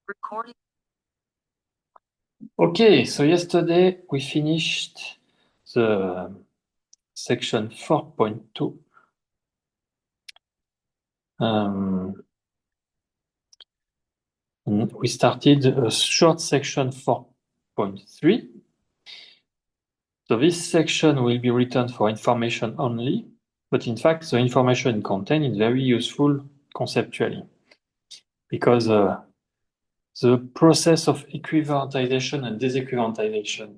Recording. Okay, so yesterday we finished the section 4.2. And we started a short section 4.3. So this section will be written for information only, but in fact the information contained is very useful conceptually because the process of equivalentization and disequivalentization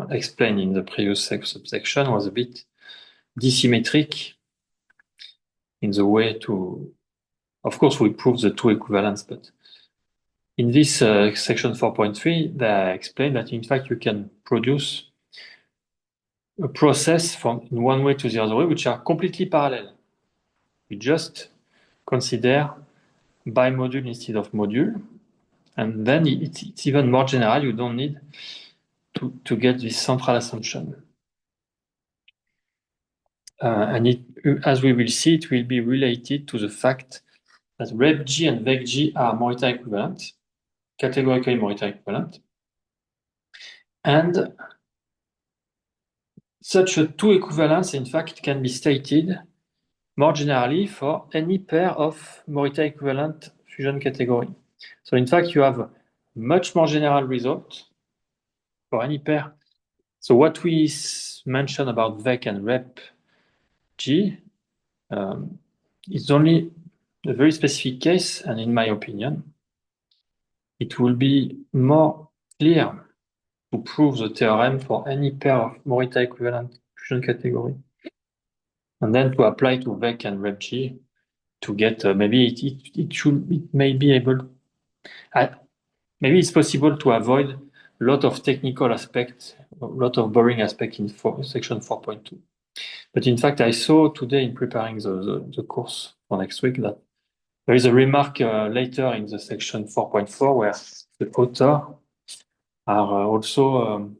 explained in the previous subsection was a bit dissymmetric in the way to, of course, we prove the two equivalence, but in this section 4.3, they explain that in fact you can produce a process from in one way to the other way, which are completely parallel. We just consider bimodule instead of module, and then it's even more general. You don't need to get this central assumption. And as we will see, it will be related to the fact that RepG and VecG are Morita equivalent, categorically Morita equivalent. And such a two equivalence, in fact, can be stated more generally for any pair of Morita equivalent fusion category. So in fact, you have a much more general result for any pair. So what we mentioned about VEC and RepG is only a very specific case, and in my opinion, it will be more clear to prove the theorem for any pair of Morita equivalent fusion category. And then to apply to VEC and RepG to get maybe it may be able, maybe it's possible to avoid a lot of technical aspects, a lot of boring aspects in section 4.2. But in fact, I saw today in preparing the course for next week that there is a remark later in the section 4.4 where the author are also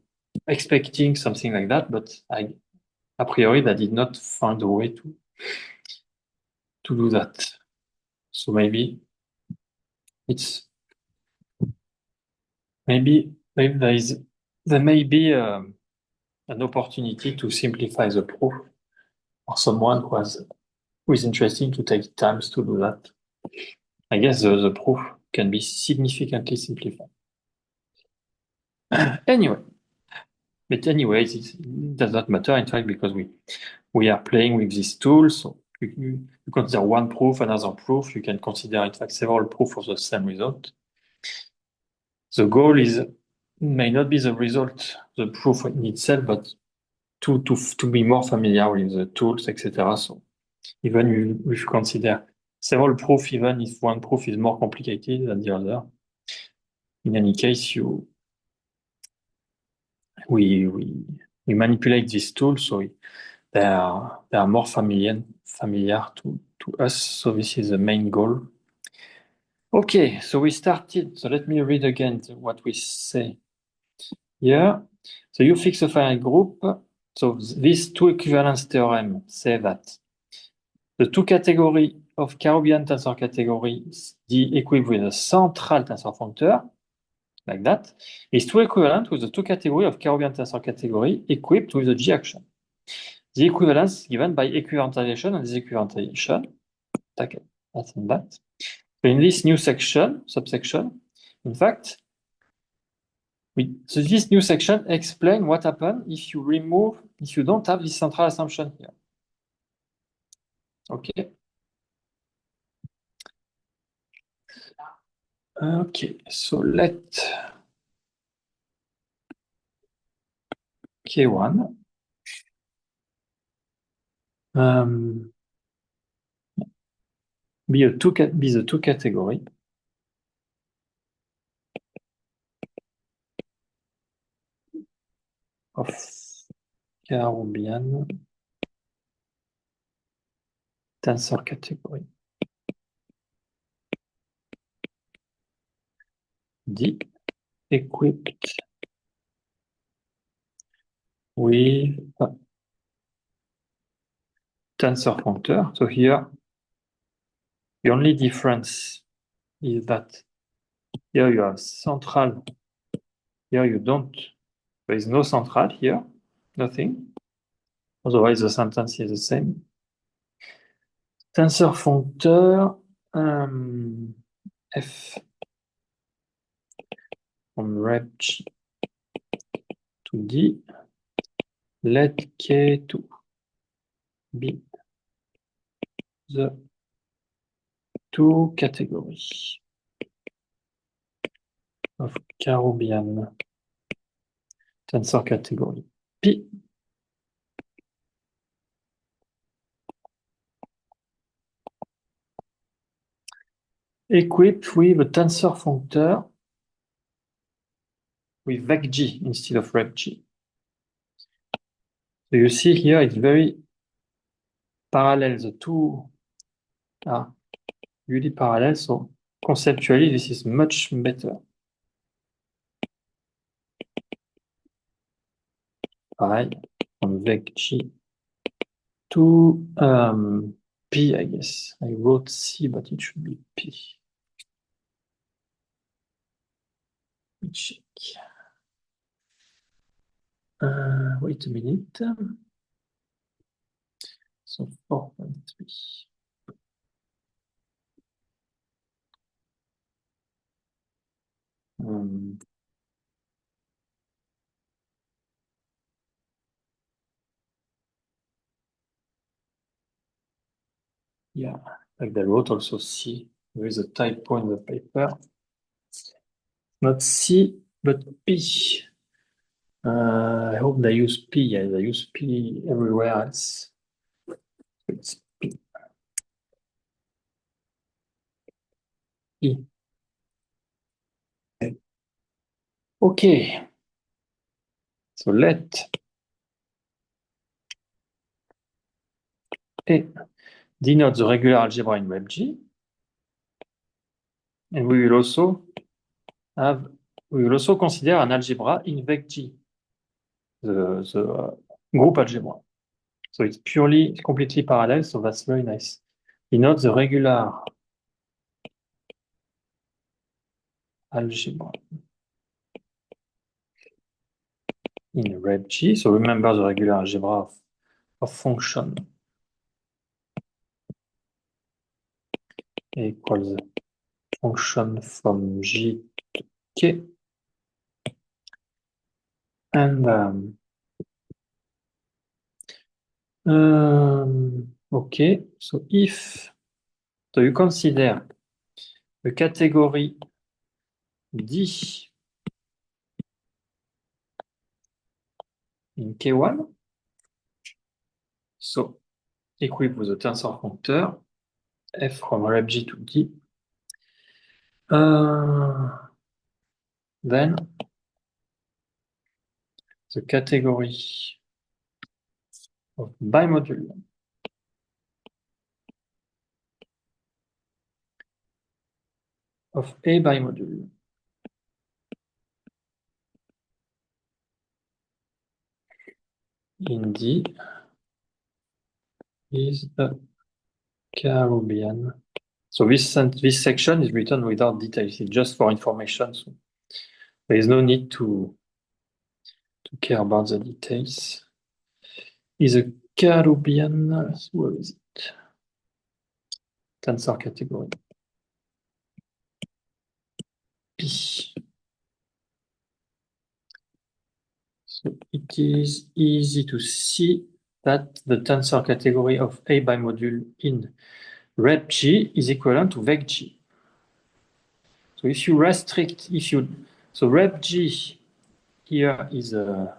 expecting something like that, but a priori, they did not find a way to do that. So maybe there may be an opportunity to simplify the proof for someone who is interested to take time to do that. I guess the proof can be significantly simplified. Anyway, it does not matter, in fact, because we are playing with these tools. So you consider one proof, another proof. You can consider, in fact, several proofs of the same result. The goal may not be the result, the proof in itself, but to be more familiar with the tools, etc. So even if you consider several proofs, even if one proof is more complicated than the other, in any case, we manipulate these tools, so they are more familiar to us. So this is the main goal. Okay, so we started. So let me read again what we say here. So you fix a finite group. So these two equivalence theorems say that the two categories of Karoubian tensor categories D equipped with a central tensor functor, like that, is two equivalent with the two categories of Karoubian tensor category equipped with a G action. The equivalence given by equivalentization and disequivalentization. That's in that. So in this new subsection, in fact, so this new section explains what happens if you don't have this central assumption here. Okay. Okay, so let K1 be the two category of Karoubian tensor category D equipped with tensor functor. So here, the only difference is that here you have central, here you don't, there is no central here, nothing. Otherwise, the sentence is the same. Tensor functeur f from reg to d, let k2 be the two categories of Karoubian tensor category P. Equipped with a tensor functor with vecg instead of repg. So you see here it's very parallel. The two are really parallel. So conceptually, this is much better. Pareil, from vecg to P, I guess. I wrote C, but it should be P. Let me check. Wait a minute. So 4.3. Yeah, like they wrote also C. There is a typo in the paper. Not C, but P. I hope they use P. Yeah, they use P everywhere else. It's P. E. Okay. So let A denote the regular algebra in WebG. And we will also consider an algebra in VecG, the group algebra. So it's completely parallel, so that's very nice. Denote the regular algebra in RepG. So remember the regular algebra of function equals function from G to K. And okay, so you consider the category D in K1, so equipped with a tensor functor f from RepG to D. Then the category of bimodule of A bimodule in D is a Karoubian. So this section is written without details. It's just for information. So there is no need to care about the details. Is a Karoubian, where is it? Tensor category P. So it is easy to see that the tensor category of A bimodule in RepG is equivalent to VecG. So if you restrict, so RepG here is a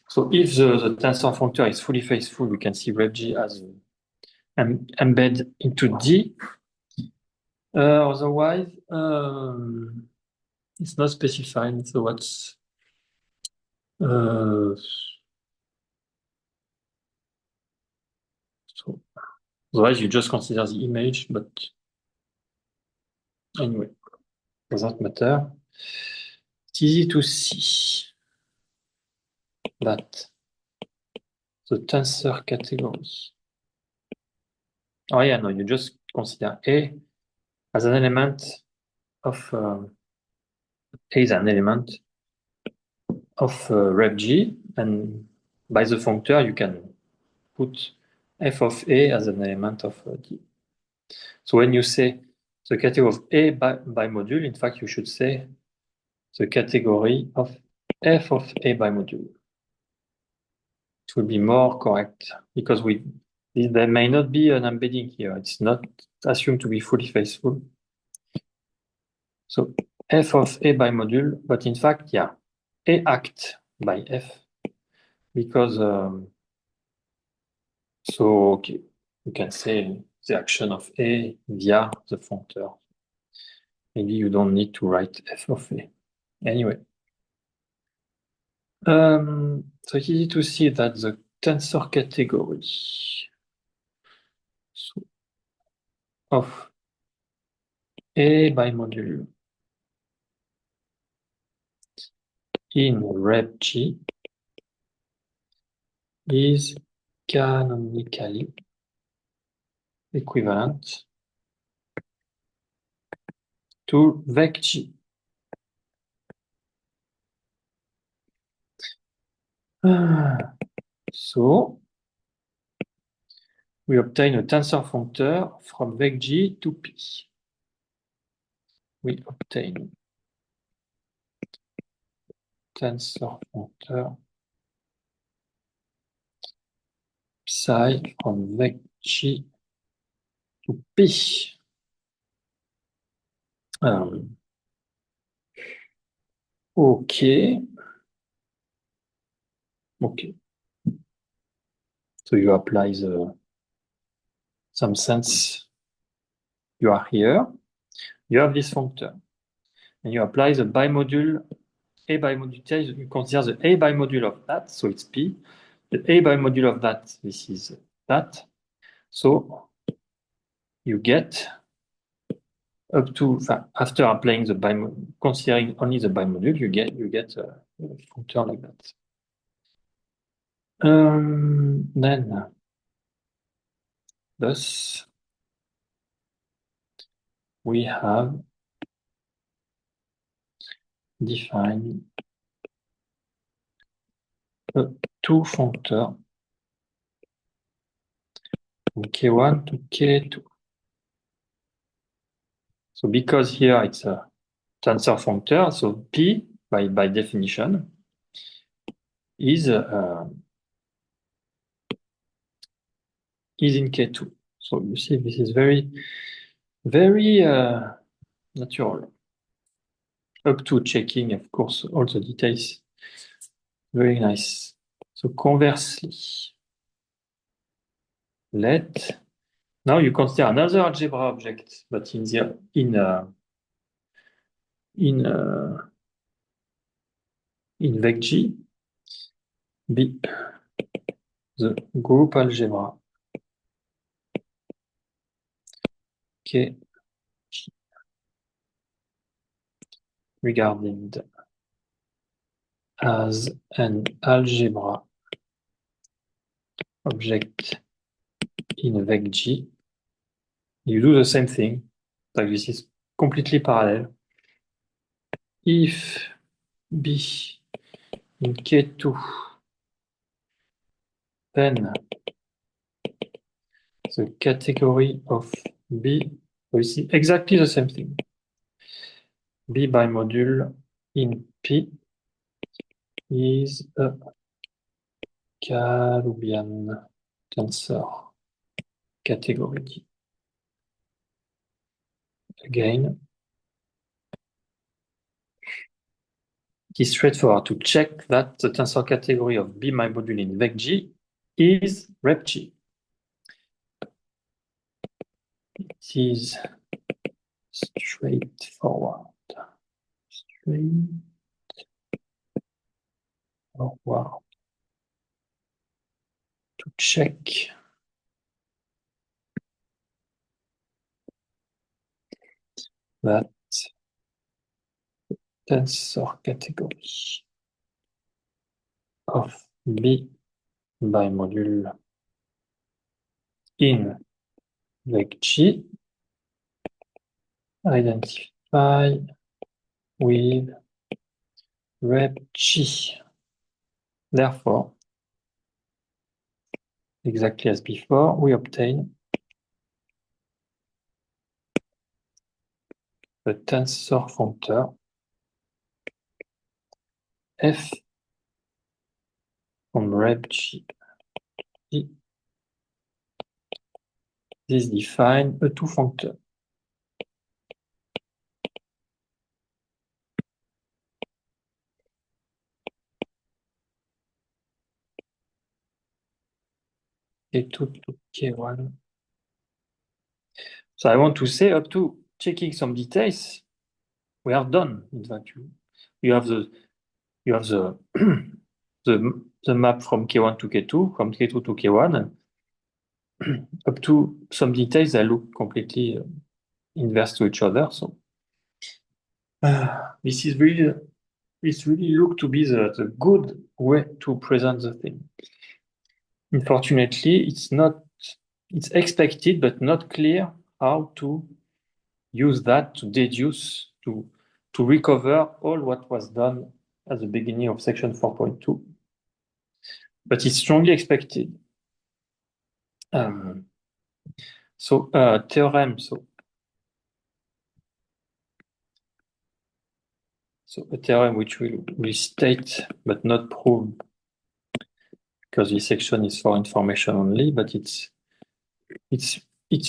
so if the tensor functor is fully faithful, we can see RepG as embed into D. Otherwise, it's not specified. So what's so otherwise you just consider the image, but anyway, doesn't matter. It's easy to see that the tensor category Oh yeah, no, you just consider A as an element of A is an element of rep G, and by the functor you can put f of A as an element of D. So when you say the category of A by module, in fact you should say the category of f of A by module. It will be more correct because there may not be an embedding here. It's not assumed to be fully faithful. So f of A by module, but in fact, yeah, A act by F because so okay, you can say the action of A via the functor. Maybe you don't need to write f of A. Anyway, so it's easy to see that the tensor category so of A by module in rep G is canonically equivalent to vec G. So we obtain a tensor functor from vec G to P. We obtain tensor functor psi from vec G to P. Okay. So you apply some sense. You are here. You have this functor. And you apply the bimodule, A bimodule. You consider the A bimodule of that, so it's P. The A bimodule of that, this is that. So you get up to, after applying the bimodule, considering only the bimodule, you get a functor like that. Then, thus, we have defined a two functor from K1 to K2. So because here it's a tensor functor, so P, by definition, is in K2. So you see, this is very, very natural. Up to checking, of course, all the details. Very nice. So conversely, now you consider another algebra object, but in vec G, be the group algebra K regarded as an algebra object in vec G. You do the same thing. Like this is completely parallel. If B in K2, then the category of B, we see exactly the same thing. B by module in P is a Kaloubian tensor category. Again, it is straightforward to check that the tensor category of B by module in vec G is rep G. It is straightforward. To check that tensor category of B by module in avec G, identify with rep G. Therefore, exactly as before, we obtain the tensor functor f from rep G. This define a two functor. K2 to K1. So I want to say up to checking some details, we are done. In fact, you have the the map from K1 to K2, from K2 to K1. Up to some details, they look completely inverse to each other. So this really look to be the good way to present the thing. Unfortunately, it's expected but not clear how to use that to deduce to recover all what was done at the beginning of section 4.2. But it's strongly expected. Theorem. So a theorem which will state but not prove, because this section is for information only, but it's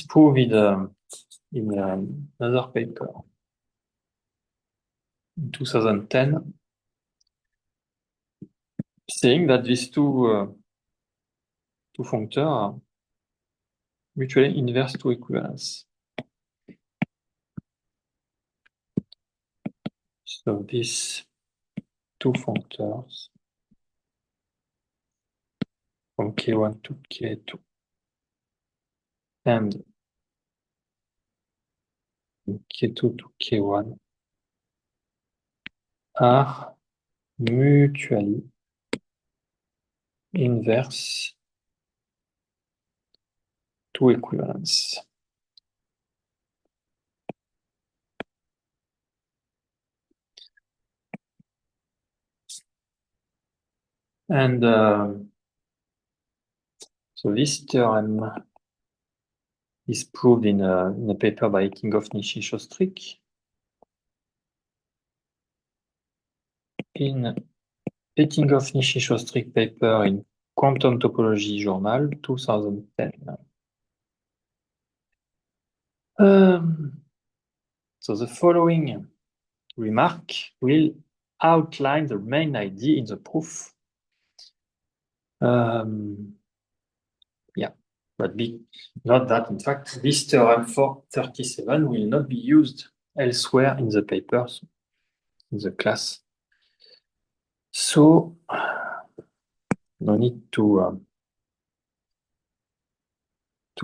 proved in another paper in 2010, saying that these two functors are mutually inverse to equivalence. So these two functors from K1 to K2 and K2 to K1 are mutually inverse to equivalence. And so this theorem is proved in a paper by Tingoff, Nishi, Shostrik. In a Tingoff, Nishi, Shostrik paper in Quantum Topology Journal, 2010. So the following remark will outline the main idea in the proof. Yeah, but not that, in fact, this theorem 437 will not be used elsewhere in the papers, in the class. So, no need to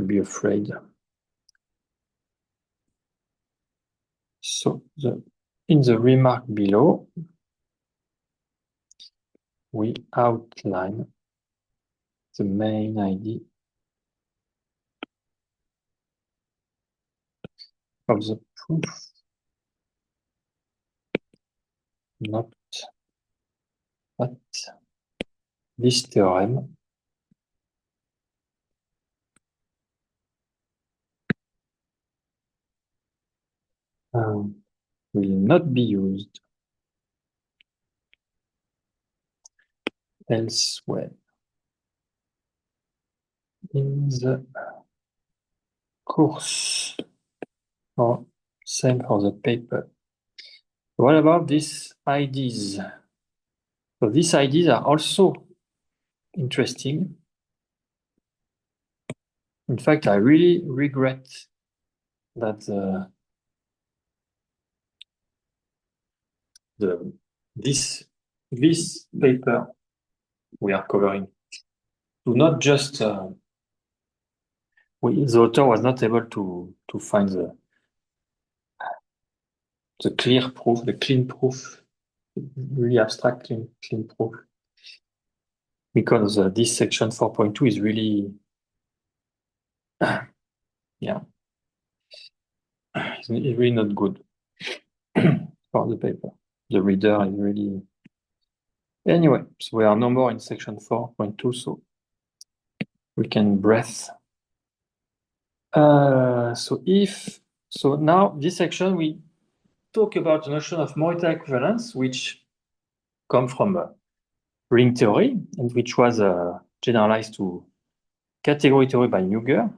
be afraid. So, in the remark below, we outline the main idea of the proof, not that this theorem will not be used elsewhere in the course, or same for the paper. What about these ideas? So these ideas are also interesting. In fact, I really regret that this paper we are covering do not just the author was not able to find the clear proof, the clean proof, really abstract clean proof, because this section 4.2 is really Yeah, it's really not good for the paper. The reader is really... Anyway, so we are no more in section 4.2, so we can breath. So now this section we talk about the notion of Morita equivalence, which come from ring theory and which was generalized to category theory by Muger.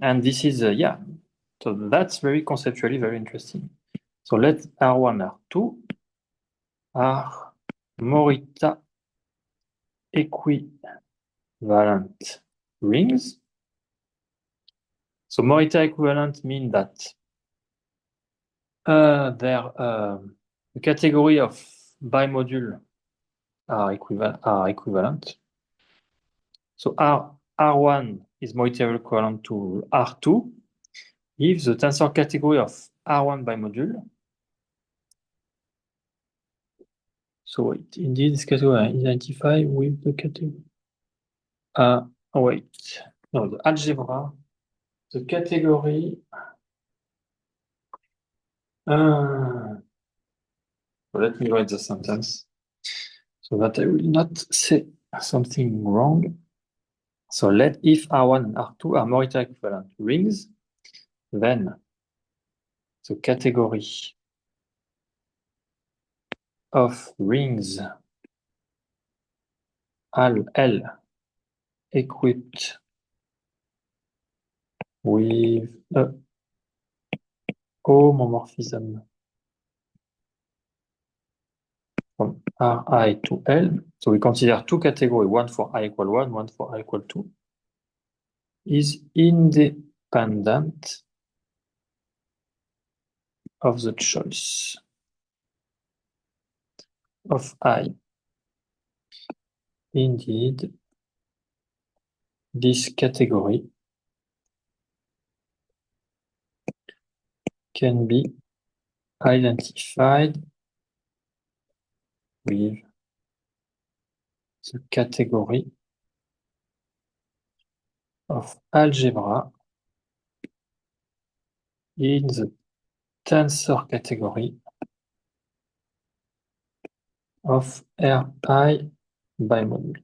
And this is, so that's very conceptually very interesting. So let R1, R2 are Morita equivalent rings. So Morita equivalent mean that the category of bimodule are equivalent. So R1 is Morita equivalent to R2 if the tensor category of R1 bimodule. So indeed, this category identify with the category. Wait, no, the algebra, the category. Let me write the sentence so that I will not say something wrong. So let if R1 and R2 are Morita equivalent rings, then the category of rings L equipped with a homomorphism from Ri to L. So we consider two categories, one for I equal 1, one for I equal 2, is independent of the choice of I. Indeed, this category can be identified with the category of algebra in the tensor category of Ri bimodule.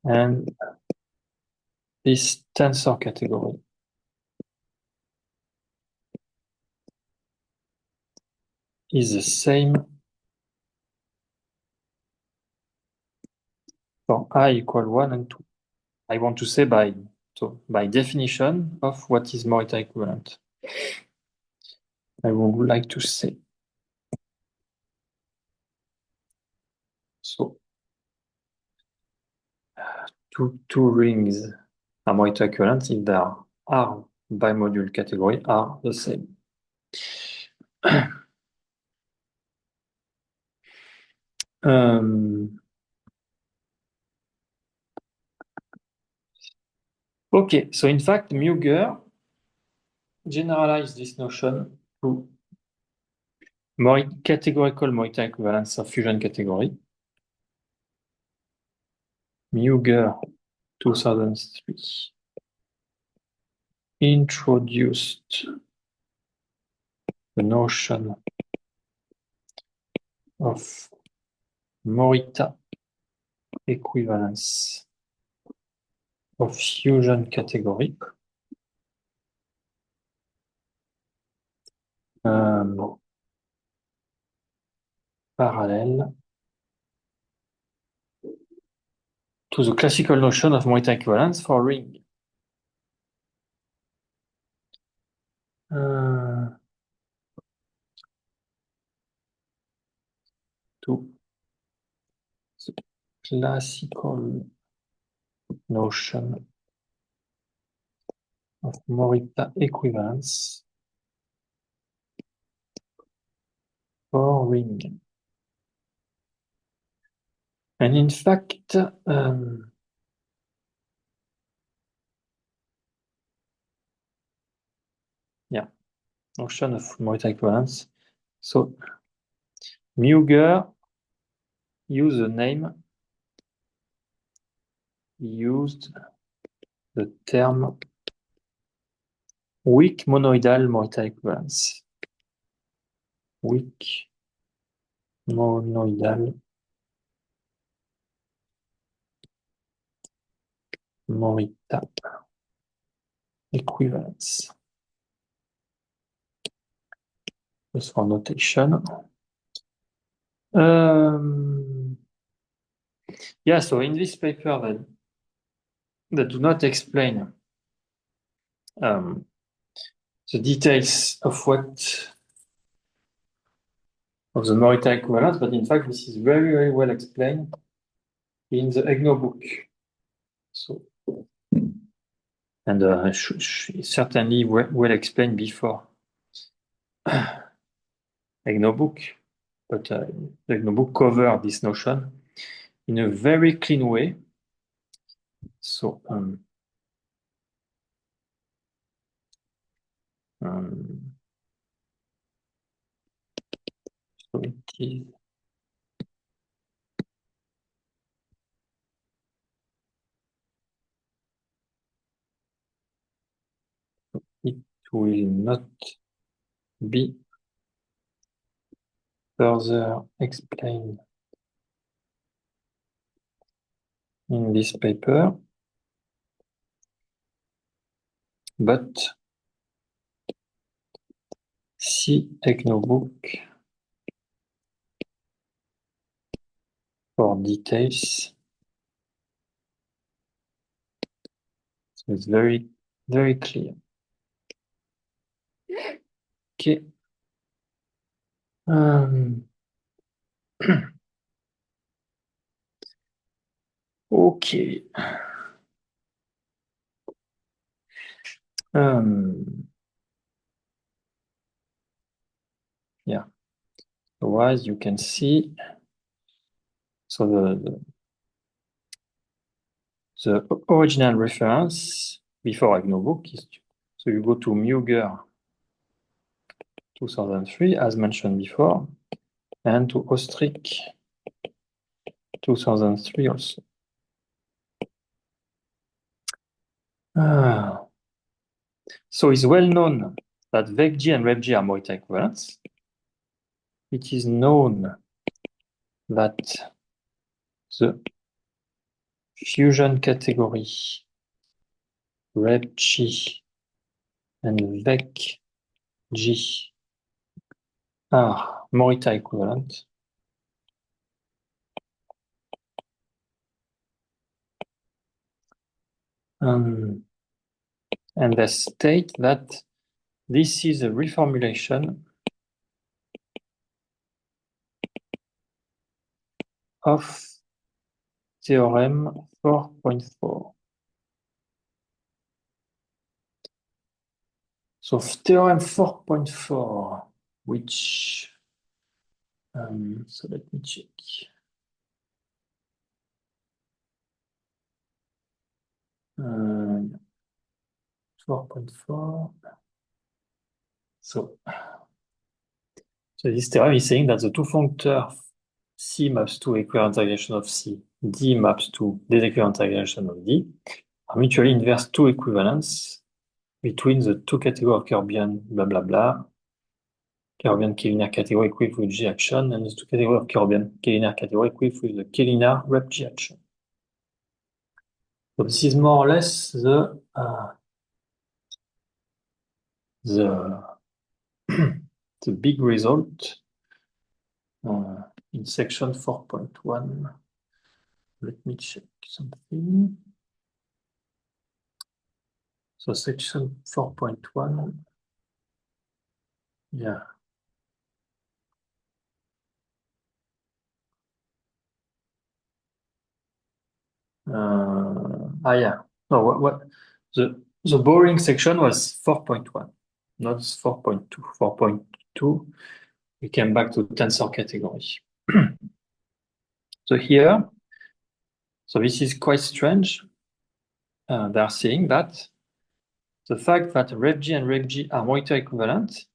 And this tensor category is the same for I equal 1 and 2. I want to say by definition of what is Morita equivalent. I would like to say. So two rings are Morita equivalent if their R bimodule category are the same. Okay, so in fact, Muger generalized this notion to categorical Morita equivalence of fusion category. Muger 2003 introduced the notion of Morita equivalence of fusion category. Parallel to the classical notion of Morita equivalence for ring. To the classical notion of Morita equivalence for ring. And in fact, notion of Morita equivalence. So Muger use the name, used the term weak monoidal Morita equivalence. Weak monoidal Morita equivalence. Just for notation. Yeah, so in this paper that do not explain the details of the Morita equivalence, but in fact this is very, very well explained in the EGNO book. So, and certainly well explained before EGNO book, but the EGNO book covered this notion in a very clean way. So, so it is it will not be further explained in this paper, but see EGNO book for details. So it's very, very clear. Okay. Okay. Yeah. Otherwise, you can see. So the original reference before EGNO book is, so you go to Muger 2003, as mentioned before, and to Ostrich 2003 also. So it's well known that VecG and RepG are Morita equivalents. It is known that the fusion category RepG and VecG are Morita equivalent. And they state that this is a reformulation of theorem 4.4. So theorem 4.4, which, so let me check. Uh, 4.4. So this theorem is saying that the two functor C maps to equivalent integration of C, D maps to disequivalent integration of D, are mutually inverse two equivalents between the two categories of Kerbian blah blah blah, Kerbian K-linear category equipped with G action, and the two categories of Kerbian K-linear category equipped with the K-linear rep-G action. So this is more or less the big result in section 4.1. Let me check something. So section 4.1, yeah. Yeah. No, what the boring section was 4.1, not 4.2. 4.2, we came back to tensor category. So here, so this is quite strange. They are saying that the fact that RepG and RepG are Morita equivalent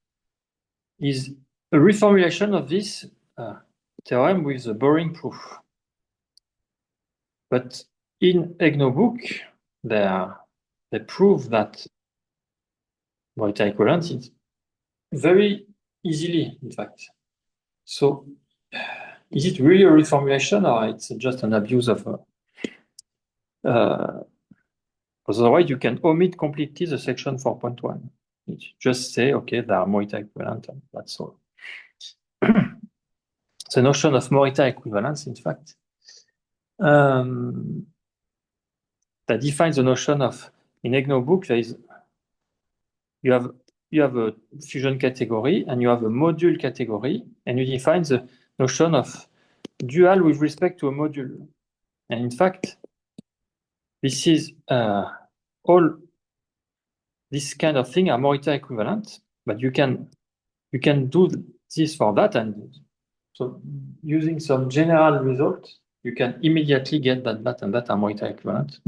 is a reformulation of this theorem with the boring proof. But in EGNO book, they prove that Morita equivalent is very easily, in fact. So is it really a reformulation or it's just an abuse of otherwise you can omit completely the section 4.1. You just say, okay, they are Morita equivalent, and that's all. The notion of Morita equivalence, in fact, that defines the notion of, in EGNO book, you have a fusion category and you have a module category, and you define the notion of dual with respect to a module. And in fact, this is all this kind of thing are Morita equivalent, but you can do this for that, and so using some general result, you can immediately get that and that are Morita equivalent.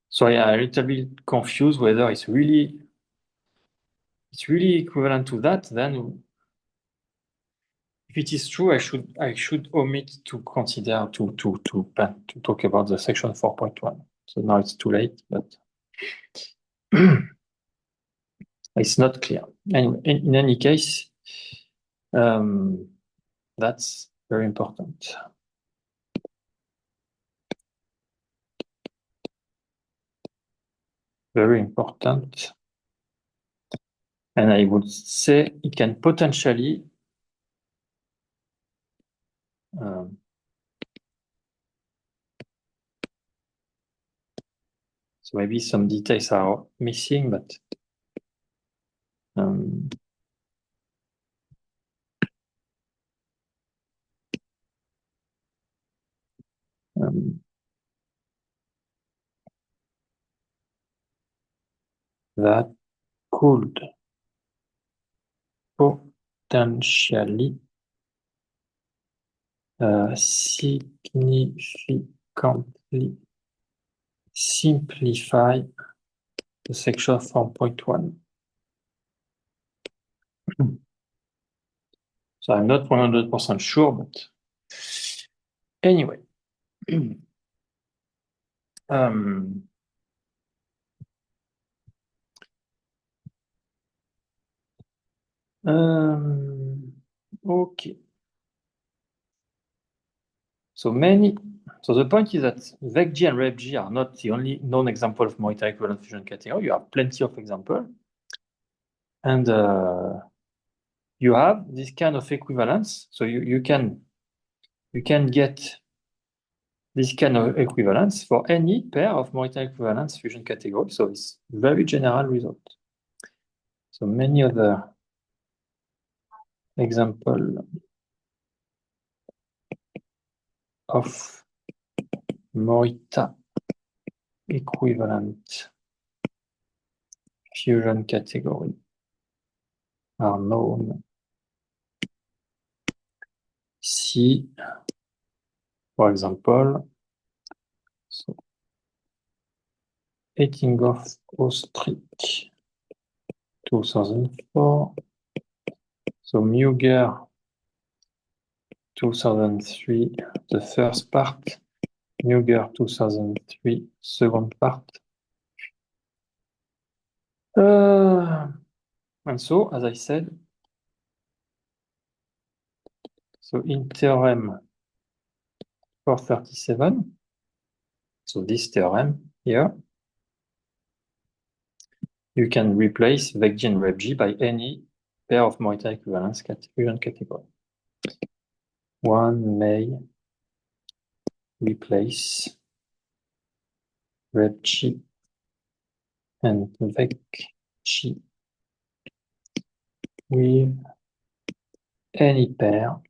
So I'm a little bit confused whether it's really equivalent to that. Then, if it is true, I should omit to consider to talk about the section 4.1. So now it's too late, but it's not clear. Anyway, in any case, that's very important. Very important. And I would say it can potentially so maybe some details are missing, but that could potentially significantly simplify the section 4.1. So I'm not 100% sure, but anyway. Okay. So the point is that VecG and RepG are not the only known example of Morita equivalent fusion category. You have plenty of examples. And you have this kind of equivalence. So you can get this kind of equivalence for any pair of Morita equivalence fusion categories. So it's very general result. So many other example of Morita equivalent fusion category are known. Si, for example, so Ettinghoff-Ostrich 2004, so Muger 2003, the first part, Muger 2003, second part. And so, as I said, so in theorem 437, so this theorem here, you can replace VecG and RepG by any pair of Morita equivalence fusion category. One may replace RepG and VecG with any pair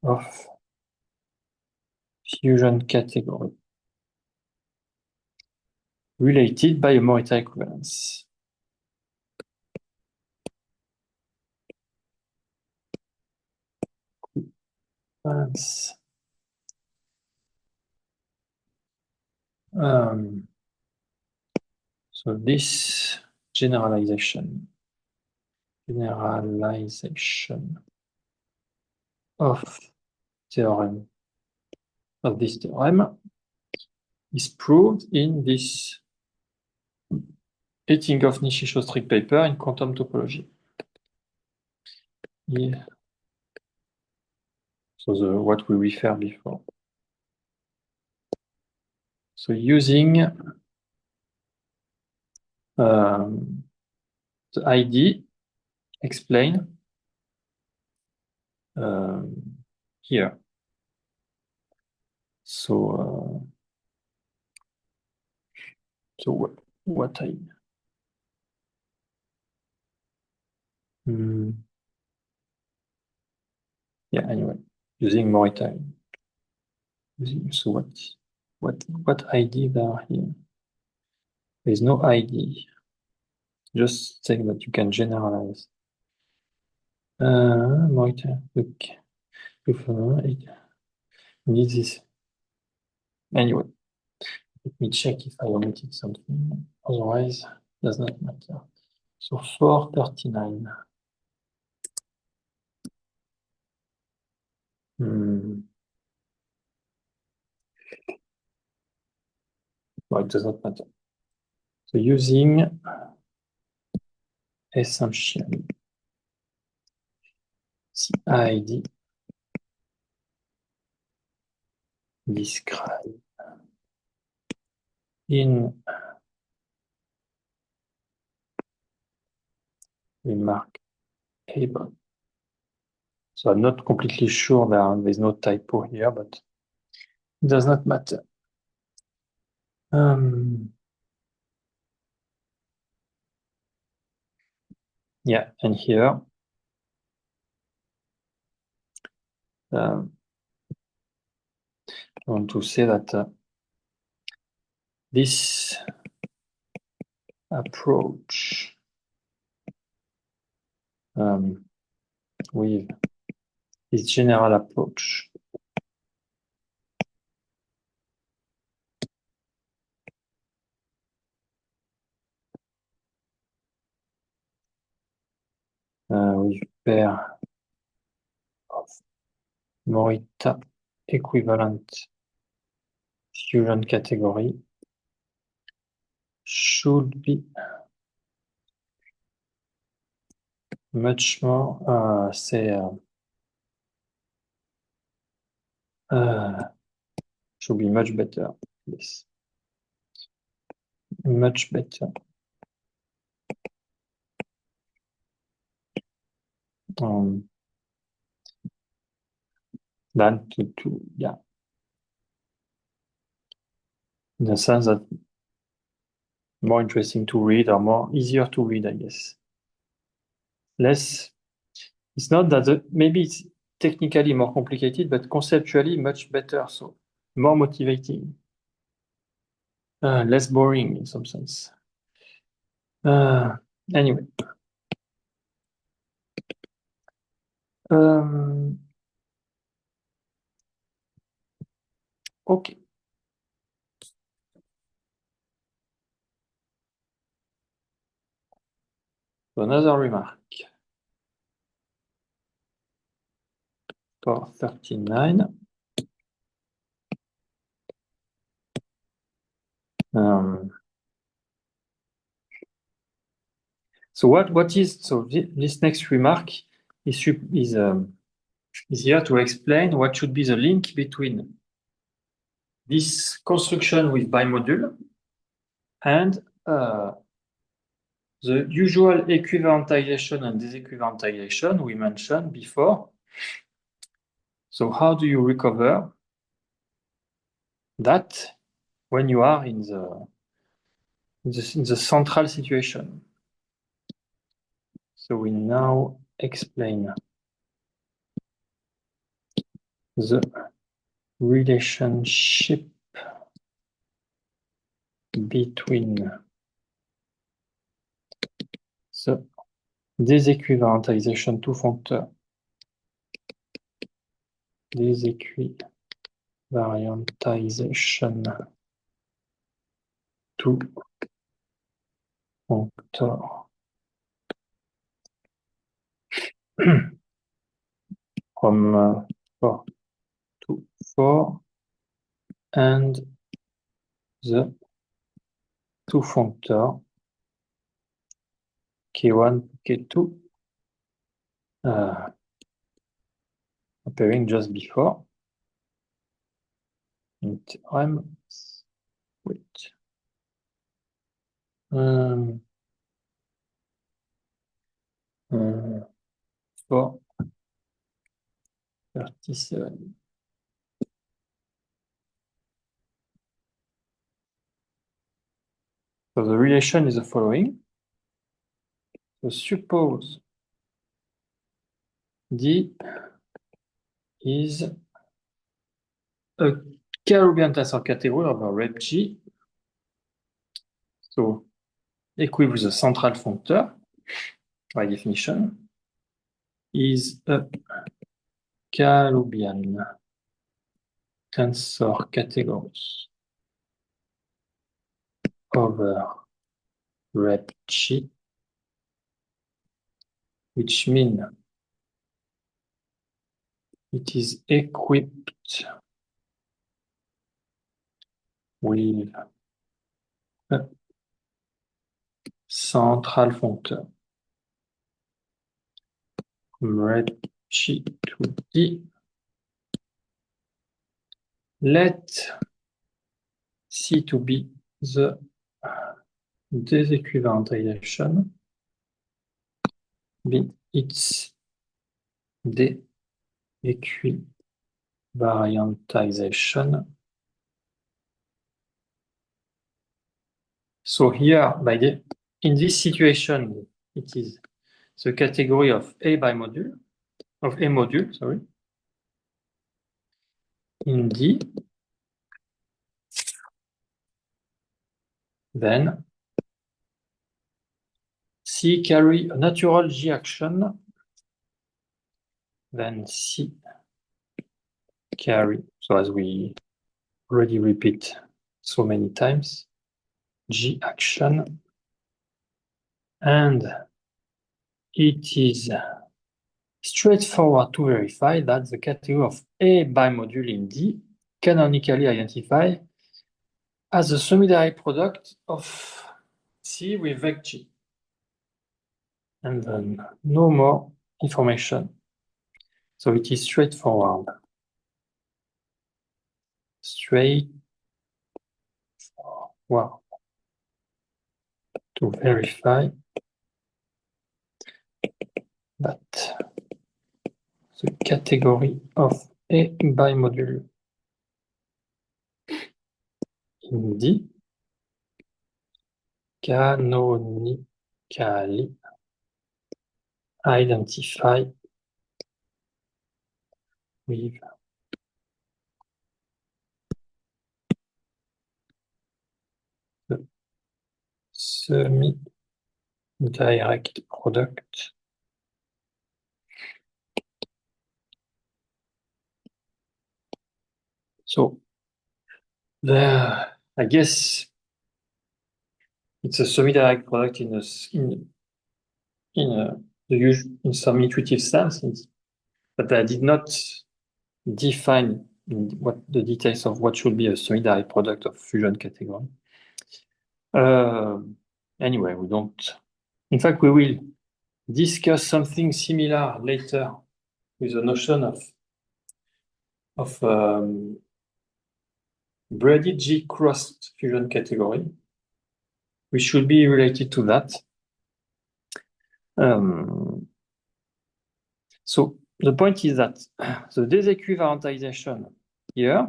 of fusion category related by a Morita equivalence. So this generalization of theorem of this theorem is proved in this Etinghoff-Nishishostrik paper in quantum topology. Here. So what we referred before. So using the ID explained here. So what I yeah, anyway, using more time. So what ID there are here? There's no ID. Just saying that you can generalize. More time. Look. It needs this. Anyway, let me check if I omitted something. Otherwise, does not matter. So 439. No, it does not matter. So using essentially CID describe in remarkable. So I'm not completely sure there's no typo here, but it does not matter. Yeah, and here I want to say that this approach with this general approach with pair of Morita equivalent fusion category should be much more, should be much better. Yes, much better. Than to yeah. In the sense that more interesting to read or more easier to read, I guess. Less. It's not that maybe it's technically more complicated, but conceptually much better. So more motivating, less boring in some sense. Anyway. Okay. So another remark for 39. So this next remark is here to explain what should be the link between this construction with bimodule and the usual equivalentization and disequivalentization we mentioned before. So how do you recover that when you are in the central situation? So we now explain the relationship between the déséquivalentization two functeurs, déséquivalentization two functeurs from 4 to 4 and the two functor K1, K2 appearing just before in theorem. Wait. For 37. So the relation is the following. So suppose D is a Karoubian tensor category over rep G. So equivalent with the central functor, by definition, is a Karoubian tensor categories over rep G, which means it is equipped with a central functor from rep G to D. Let C to be the disequivalentization, be its deequivariantization. So here, in this situation, it is the category of A bimodule, of A module, sorry, in D. Then C carry a natural G action. Then C carry, so as we already repeat so many times, G action, and it is straightforward to verify that the category of A bimodule in D canonically identified as the semi-direct product of C with vec G. And then no more information. So it is straightforward. Straightforward to verify that the category of A bimodule in D canonically identify with the semi-direct product So I guess it's a semi-direct product in some intuitive sense, but I did not define what the details of what should be a semi-direct product of fusion category. Anyway, we don't. In fact, we will discuss something similar later with the notion of braided G-crossed fusion category, which should be related to that. So the point is that the disequivalentization here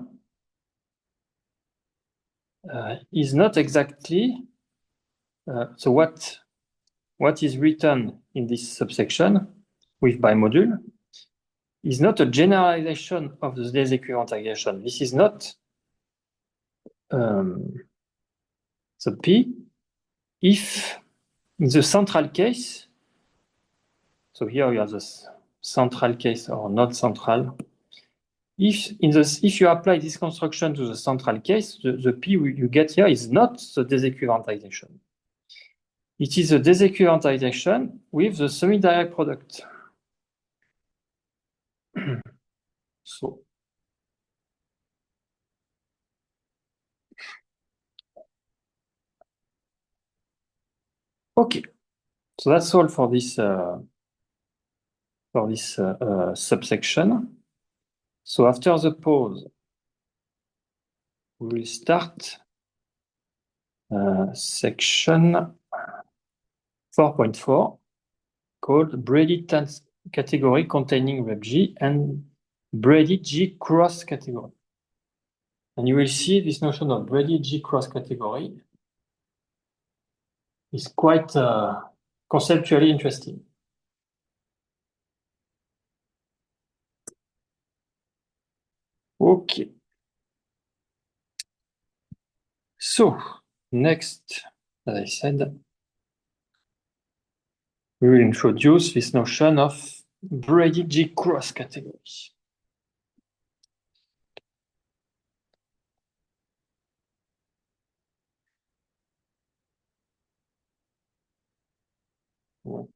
is not exactly so what is written in this subsection with bimodule is not a generalization of the disequivalentization. This is not the P if in the central case, so here you have this central case or not central. If you apply this construction to the central case, the P you get here is not the disequivalentization. It is a disequivalentization with the semi-direct product. So Okay, so that's all for this subsection. So after the pause, we will start section 4.4 called braided category containing WebG and braided G cross category. And you will see this notion of braided G cross category is quite conceptually interesting. Okay. So next, as I said, we will introduce this notion of braided G cross category. Oh.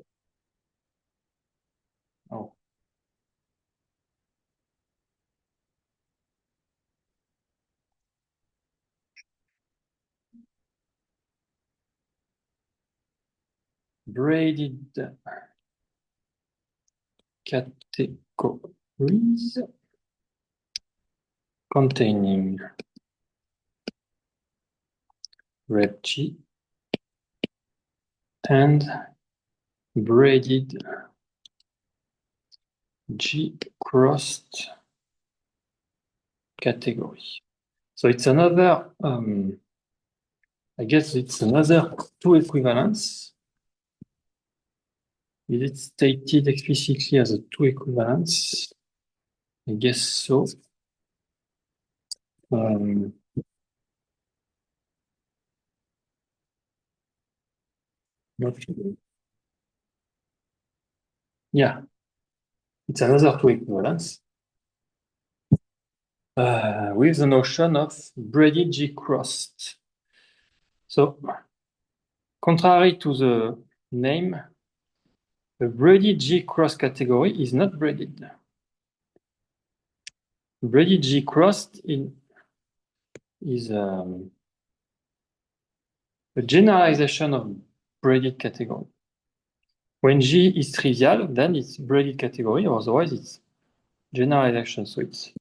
Braided categories containing WebG and braided G crossed category. So it's another, I guess it's another two equivalence. Is it stated explicitly as a two equivalence? I guess so. Not really. Yeah, it's another two equivalence with the notion of braided G crossed. So, contrary to the name, the braided G cross category is not braided. Braided G crossed is a generalization of braided category. When G is trivial, then it's braided category, otherwise it's generalization. So it's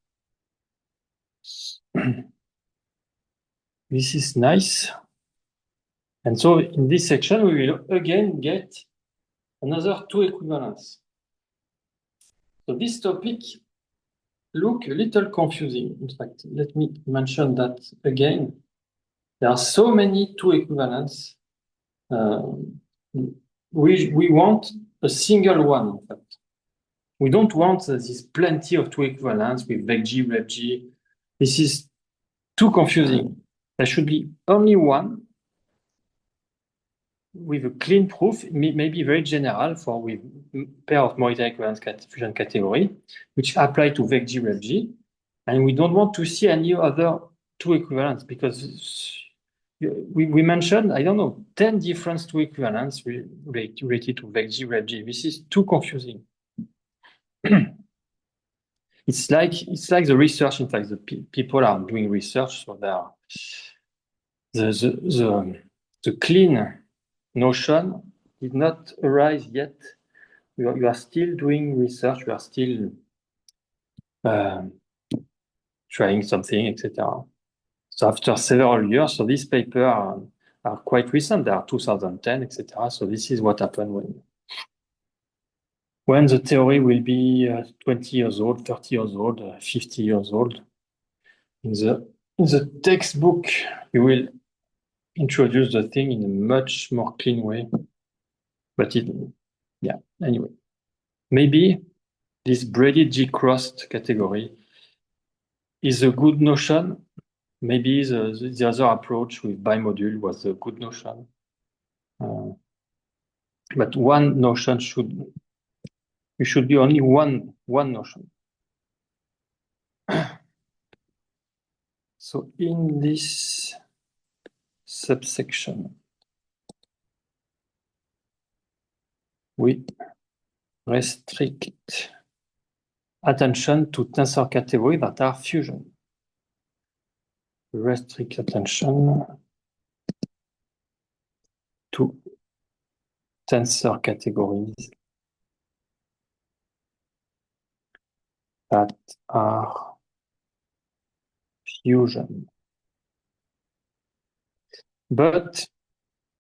this is nice. And so in this section, we will again get another two equivalence. So this topic look a little confusing. In fact, let me mention that again. There are so many two equivalents. We want a single one, in fact. We don't want this plenty of two equivalents with VecG, RepG. This is too confusing. There should be only one with a clean proof, maybe very general for with pair of Morita equivalence fusion category, which apply to VecG, RepG. And we don't want to see any other two equivalents because we mentioned, I don't know, 10 different two equivalents related to VecG, RepG. This is too confusing. It's like the research. In fact, the people are doing research, so the clean notion did not arise yet. You are still doing research. You are still trying something, etc. So after several years, so these papers are quite recent. They are 2010, etc. So this is what happened when the theory will be 20 years old, 30 years old, 50 years old. In the textbook, you will introduce the thing in a much more clean way. But anyway. Maybe this braided G-crossed category is a good notion. Maybe the other approach with bimodule was a good notion. But one notion should be only one notion. So in this subsection, we restrict attention to tensor categories that are fusion. Restrict attention to tensor categories that are fusion. But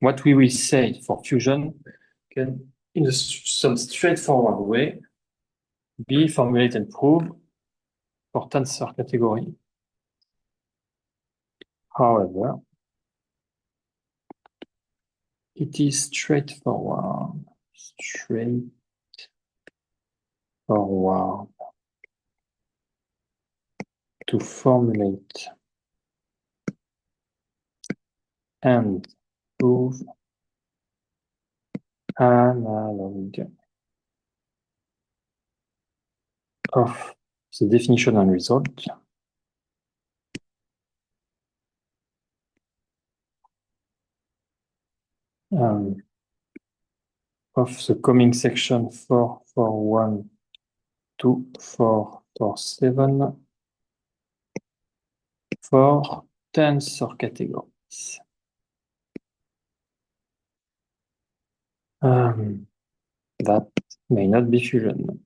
what we will say for fusion can, in some straightforward way, be formulated and proved for tensor category. However, it is straightforward to formulate and prove analog of the definition and result of the coming section 441 to 447 for tensor categories. That may not be fusion.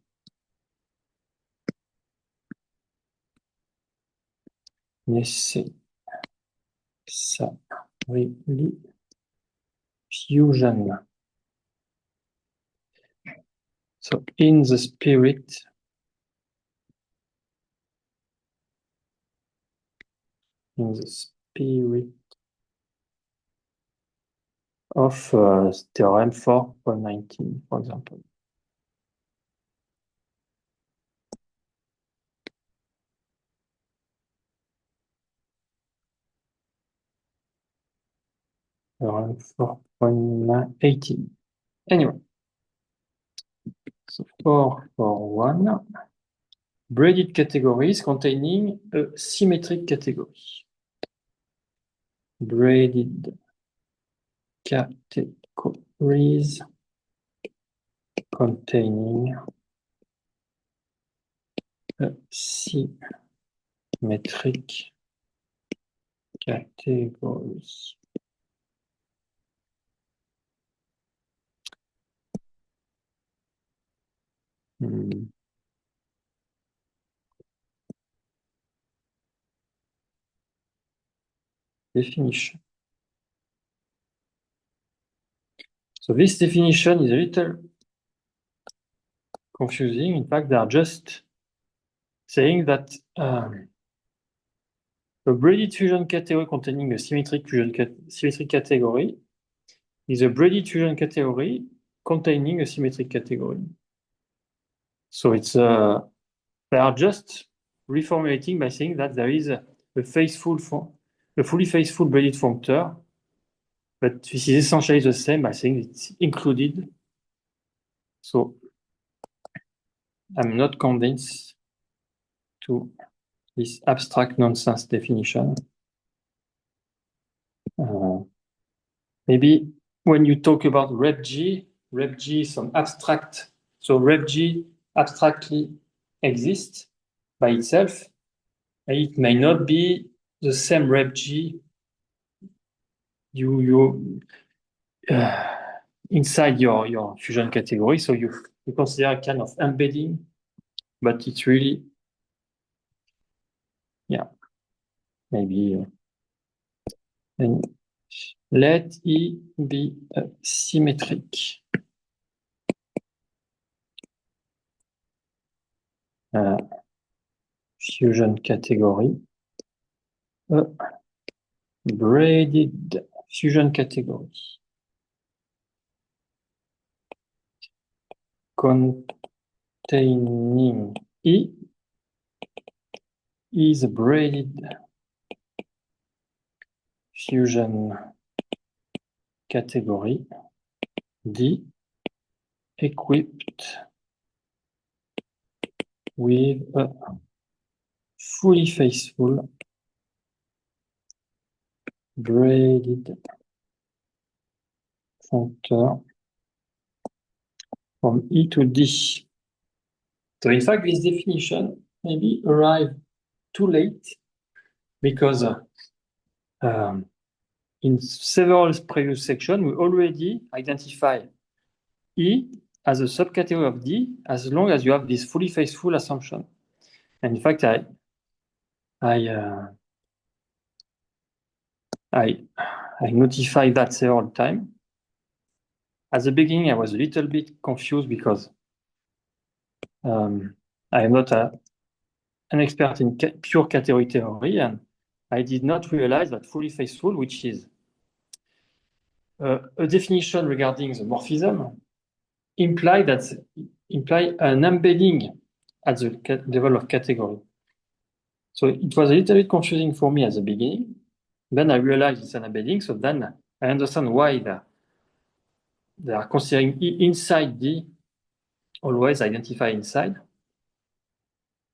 Mais ça really fusion. So in the spirit of theorem 4.19, for example. Theorem 4.18. Anyway, so 441, braided categories containing a symmetric category. Braided categories containing a symmetric category. Definition. So this definition is a little confusing. In fact, they are just saying that a braided fusion category containing a symmetric category is a braided fusion category containing a symmetric category. So it's they are just reformulating by saying that there is a fully faithful braided functor, but this is essentially the same by saying it's included. So I'm not convinced to this abstract nonsense definition. Maybe when you talk about RepG is some abstract. So RepG abstractly exists by itself. And it may not be the same RepG inside your fusion category. So you consider a kind of embedding, but it's really, yeah, maybe. And let E be symmetric. Fusion category. Braided fusion category. Containing E is a braided fusion category D equipped with a fully faithful braided functor from E to D. So in fact, this definition maybe arrived too late because in several previous sections, we already identified E as a subcategory of D as long as you have this fully faithful assumption. And in fact, I notify that several times. At the beginning, I was a little bit confused because I am not an expert in pure category theory, and I did not realize that fully faithful, which is a definition regarding the morphism, imply an embedding at the level of category. So it was a little bit confusing for me at the beginning. Then I realized it's an embedding, so then I understand why they are considering inside D, always identify inside.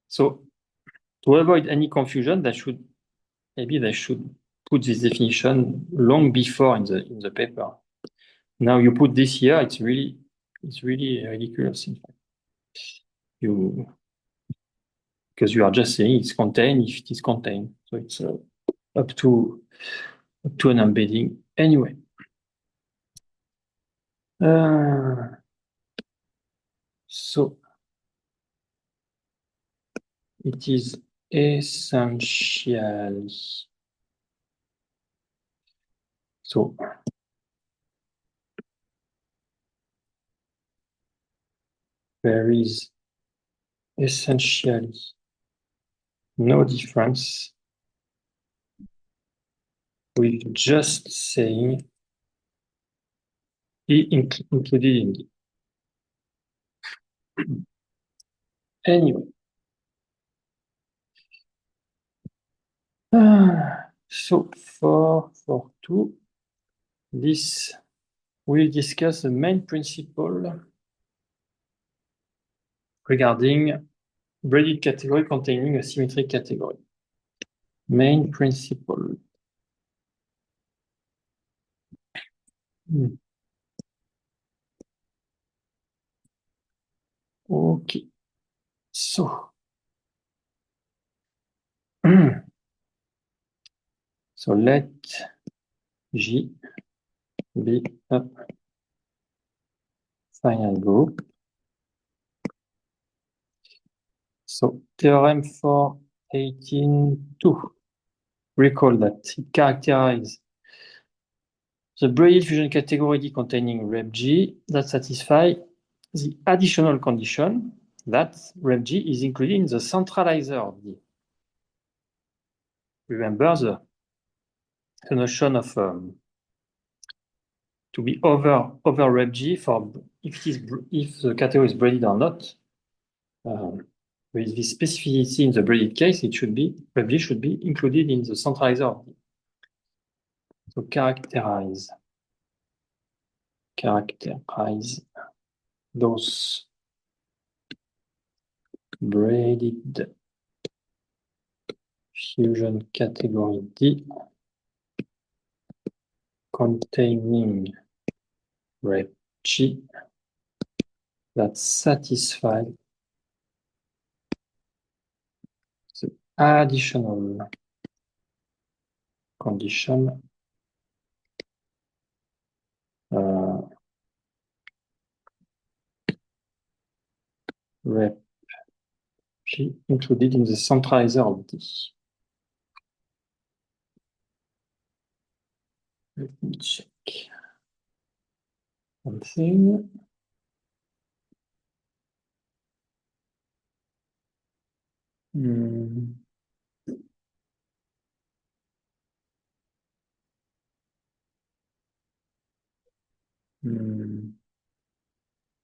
So to avoid any confusion, maybe they should put this definition long before in the paper. Now you put this here, it's really ridiculous, in fact. Because you are just saying it's contained if it is contained. So it's up to an embedding anyway. So it is essentially so there is essentially no difference with just saying included in D. Anyway. So for 2, this we'll discuss the main principle regarding braided category containing a symmetric category. Main principle. Okay. So, so let G be a finite group. So theorem for 18.2. Recall that it characterizes the braided fusion category D containing rep G that satisfy the additional condition that rep G is included in the centralizer of D. Remember the notion of to be over rep G for if the category is braided or not. With this specificity in the braided case, rep G should be included in the centralizer of D. So characterize those braided fusion category D containing rep G that satisfy the additional condition rep G included in the centralizer of D. Let me check one thing.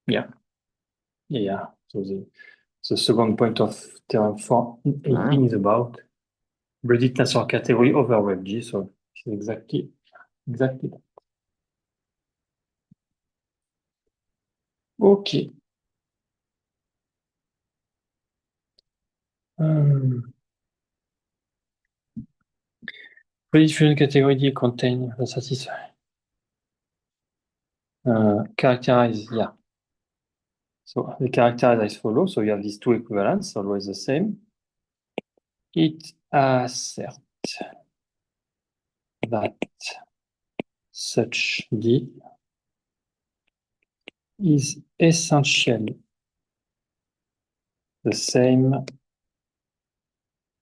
Yeah. So the second point of theorem 4.18 is about braided tensor category over rep G. So it's exactly that. Okay. Braided fusion category D contain the satisfy. Characterize, yeah. So they characterize as follows. So you have these two equivalents, always the same. It asserts that such D is essentially the same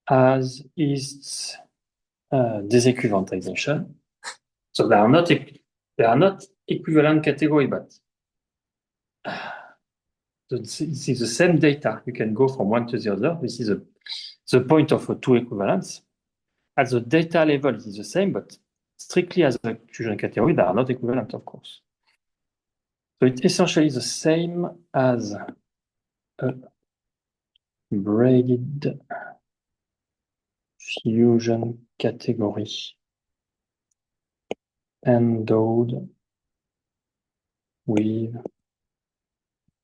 as its disequivantization. So they are not equivalent category, but this is the same data. You can go from one to the other. This is the point of two equivalents. At the data level, it is the same, but strictly as a fusion category, they are not equivalent, of course. So it's essentially the same as a braided fusion category endowed with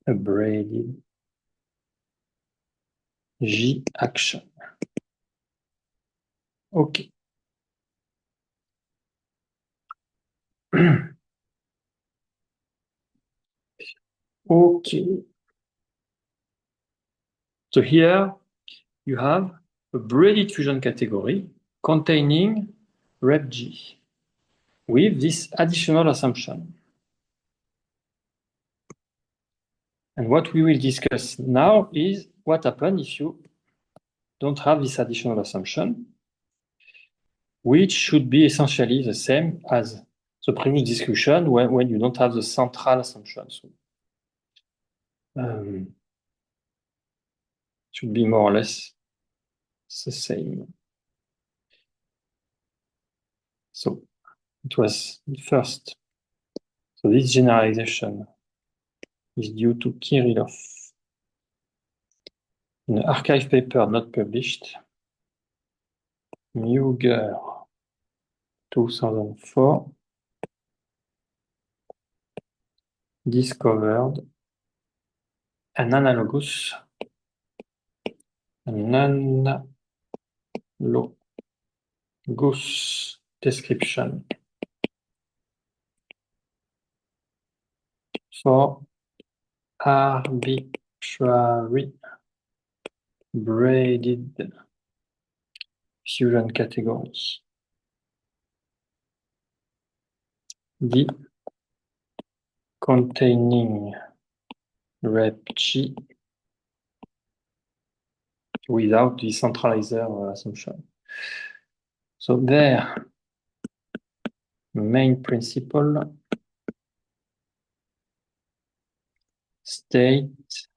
a braided J action. OK. OK. So here you have a braided fusion category containing rep G with this additional assumption. And what we will discuss now is what happens if you don't have this additional assumption, which should be essentially the same as the previous discussion when you don't have the central assumption. So, should be more or less the same. So it was first. So this generalization is due to Kirillov in an archive paper not published, Muger 2004, discovered an analogous description for arbitrary braided fusion categories. D containing rep G without the centralizer assumption. So their main principle states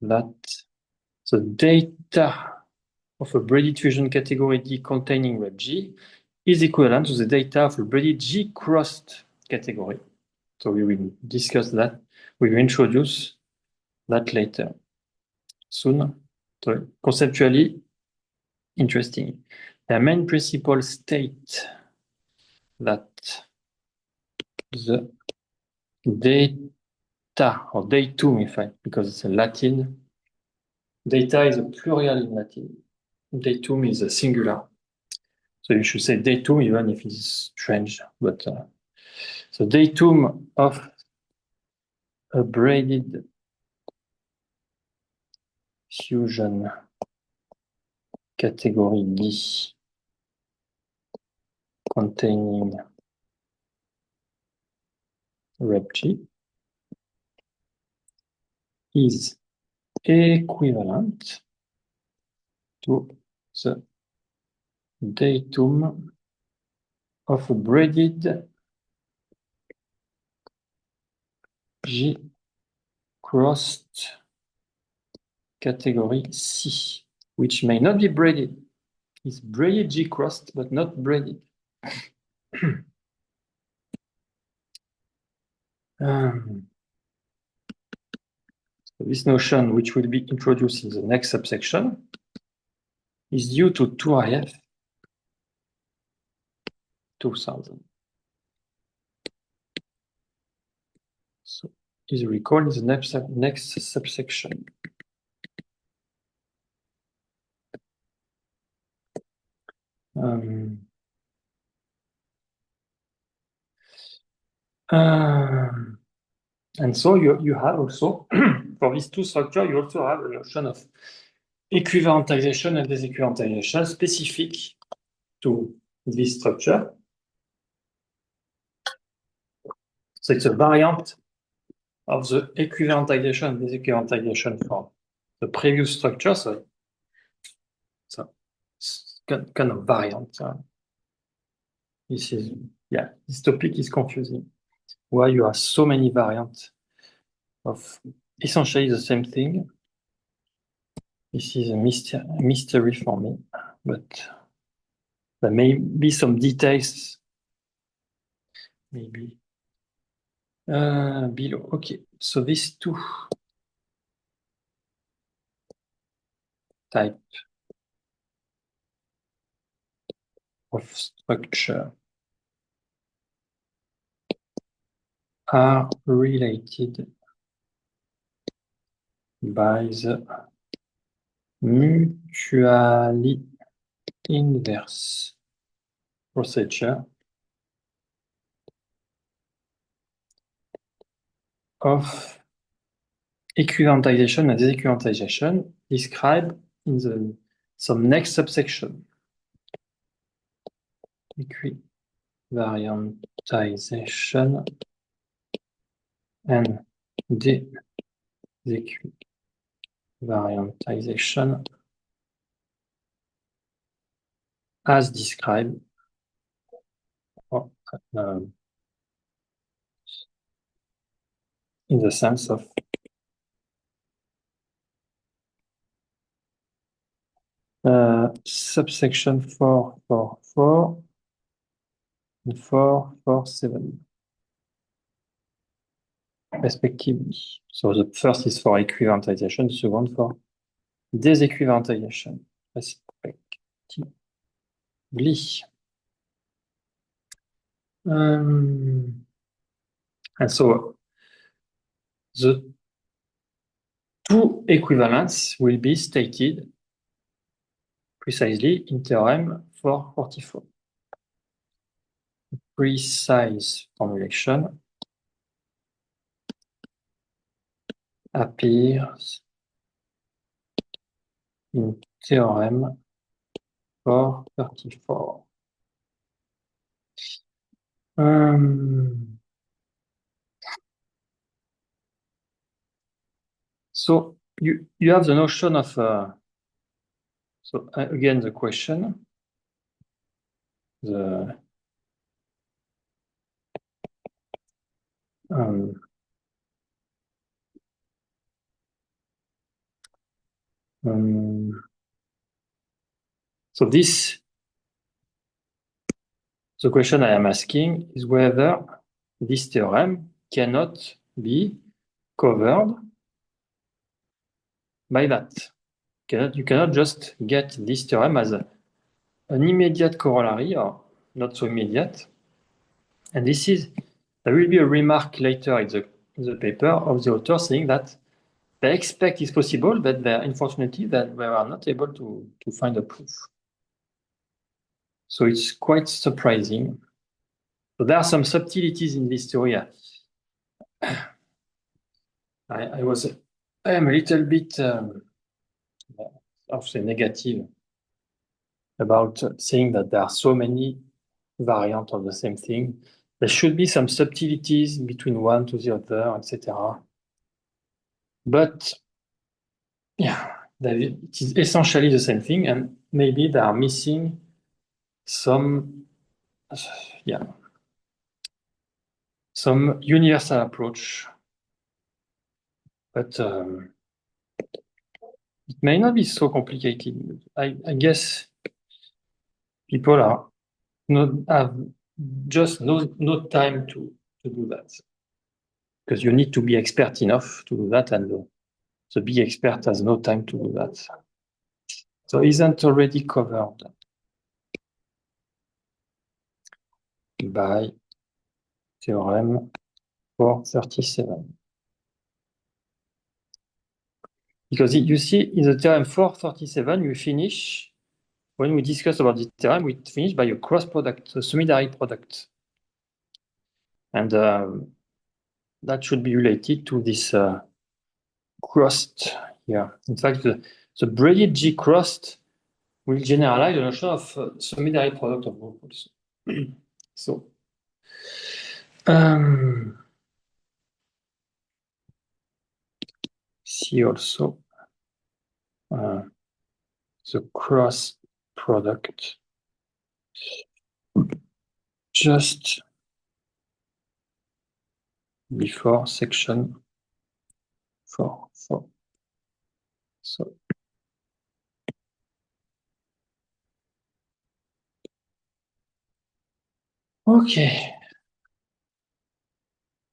that the data of a braided fusion category D containing rep G is equivalent to the data of a braided G crossed category. So we will discuss that. We will introduce that later, soon. So conceptually interesting. Their main principle state that the data, or datum in fact, because it's in Latin, data is a plural in Latin. Datum is a singular. So you should say datum even if it's strange. But so datum of a braided fusion category D containing rep G is equivalent to the datum of a braided G crossed category C, which may not be braided. It's braided G crossed, but not braided. So this notion, which will be introduced in the next subsection, is due to 2IF 2000. So is recalled in the next subsection. And so you have also, for these two structures, you also have a notion of equivalentization and disequivalentization specific to this structure. So it's a variant of the equivalentization and disequivalentization for the previous structure. So it's kind of variant. This topic is confusing. Why you have so many variants of essentially the same thing. This is a mystery for me, but there may be some details maybe below. Okay, so these two type of structure are related by the mutually inverse procedure of equivalentization and disequivalentization described in some next subsection. Equivalentization and disequivalentization as described in the sense of subsection 444 and 447 respectively. So the first is for equivalentization, the second for disequivalentization respectively. And so the two equivalents will be stated precisely in theorem 444. Precise formulation appears in theorem 434. So you have the notion of so again the question, so the question I am asking is whether this theorem cannot be covered by that. You cannot just get this theorem as an immediate corollary or not so immediate. And there will be a remark later in the paper of the author saying that they expect it's possible, but unfortunately that they are not able to find a proof. So it's quite surprising. So there are some subtleties in this theory. I am a little bit of the negative about saying that there are so many variants of the same thing. There should be some subtleties between one to the other, etc. But yeah, it is essentially the same thing, and maybe they are missing some universal approach. But it may not be so complicated. I guess people have just no time to do that, because you need to be expert enough to do that, and the big expert has no time to do that. So isn't already covered by theorem 437. Because you see, in the theorem 437, when we discuss about this theorem, we finish by a cross product, a sumidary product. And that should be related to this crust here. In fact, the braided G crust will generalize the notion of sumidary product of multiples. So, see also the cross product just before section 4. So okay.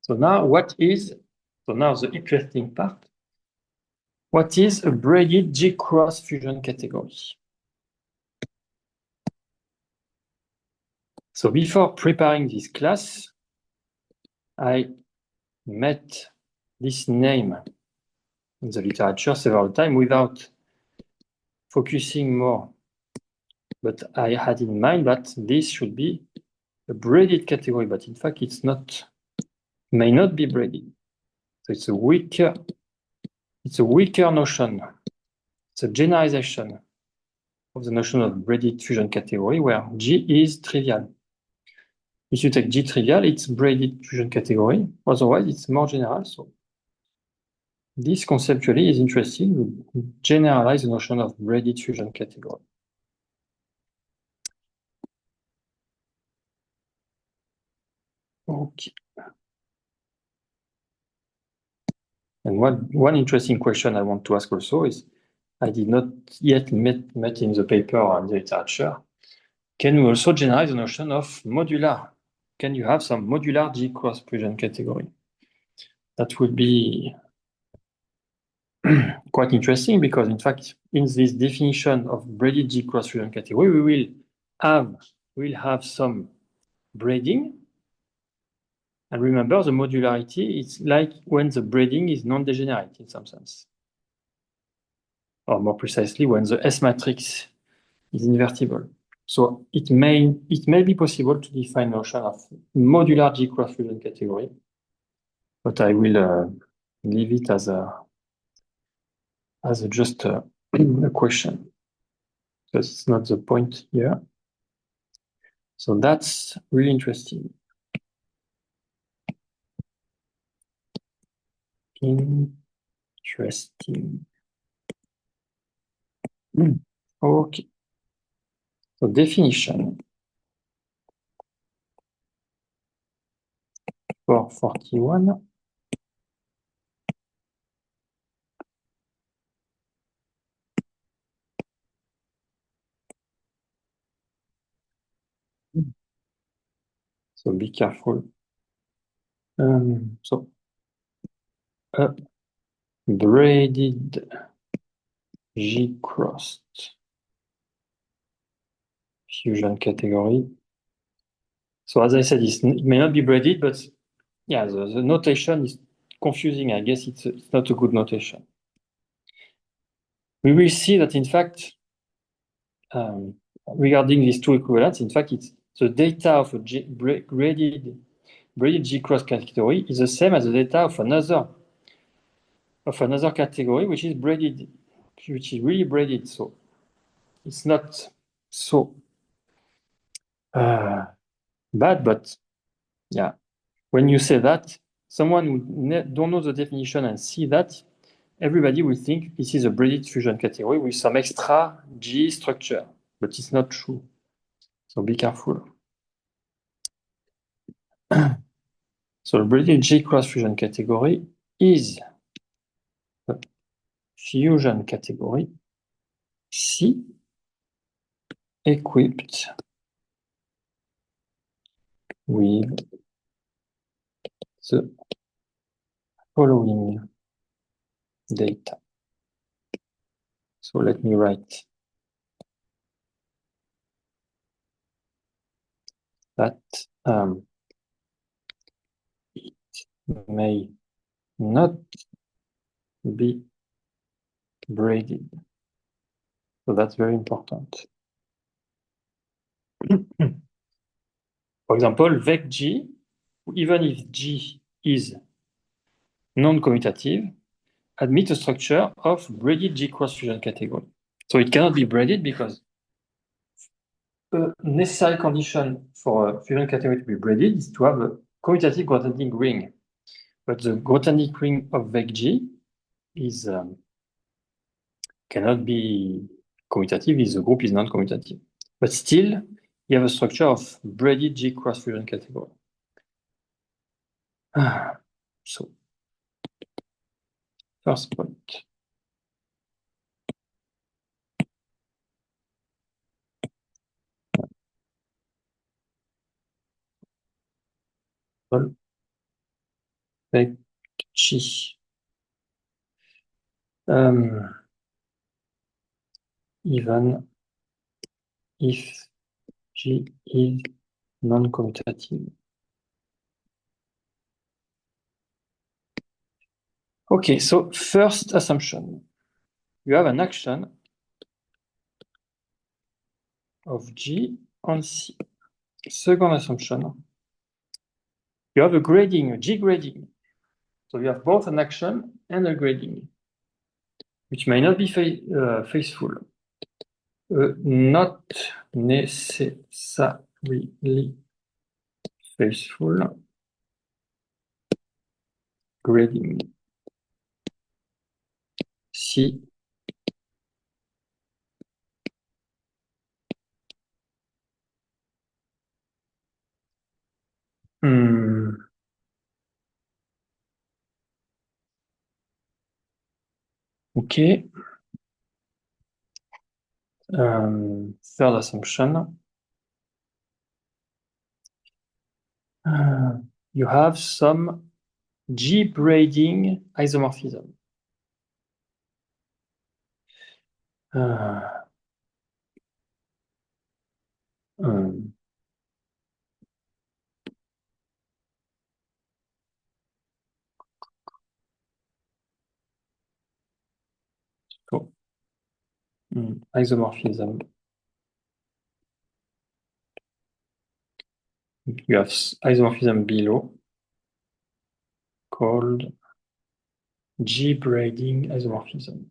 So now now the interesting part. What is a braided G-cross fusion category? So before preparing this class, I met this name in the literature several times without focusing more. But I had in mind that this should be a braided category, but in fact it's not, may not be braided. So it's a weaker notion. It's a generalization of the notion of braided fusion category where G is trivial. If you take G trivial, it's braided fusion category. Otherwise, it's more general. So this conceptually is interesting. We generalize the notion of braided fusion category. Okay. And one interesting question I want to ask also is, I did not yet met in the paper or in the literature. Can we also generalize the notion of modular? Can you have some modular G-cross fusion category? That would be quite interesting because, in fact, in this definition of braided G-cross fusion category, we will have some braiding. And remember, the modularity is like when the braiding is non-degenerate in some sense. Or more precisely, when the S matrix is invertible. So it may be possible to define notion of modular G-cross fusion category, but I will leave it as just a question, because it's not the point here. So that's really interesting. Interesting. Okay. So definition. 441. So be careful. So a braided G-crossed fusion category. So as I said, it may not be braided, but yeah, the notation is confusing. I guess it's not a good notation. We will see that, in fact, regarding these two equivalents, in fact, it's the data of a braided G-cross category is the same as the data of another category, which is braided, which is really braided. So it's not so bad, but yeah, when you say that, someone who don't know the definition and see that, everybody will think this is a braided fusion category with some extra G structure, but it's not true. So be careful. So the braided G-cross fusion category is a fusion category C equipped with the following data. So let me write that it may not be braided. So that's very important. For example, vec G, even if G is non-commutative, admit a structure of braided G-cross fusion category. So it cannot be braided because a necessary condition for a fusion category to be braided is to have a commutative Grothendieck ring. But the Grothendieck ring of vec G is cannot be commutative if the group is non-commutative. But still, you have a structure of braided G cross-fusion category. So, first point. Avec G. Even if G is non-commutative. Okay, so first assumption. You have an action of G on C. Second assumption. You have a grading, a G grading. So you have both an action and a grading, which may not be faithful. Not necessarily faithful grading. C. Okay. Third assumption. You have some G braiding isomorphism. So, isomorphism. You have isomorphism below called G braiding isomorphism.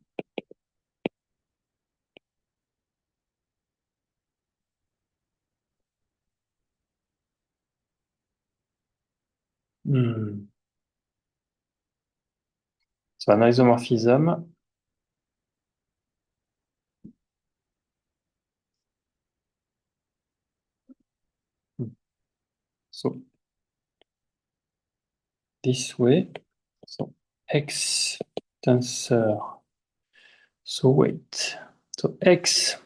So an isomorphism so this way. So X tensor. So wait. So X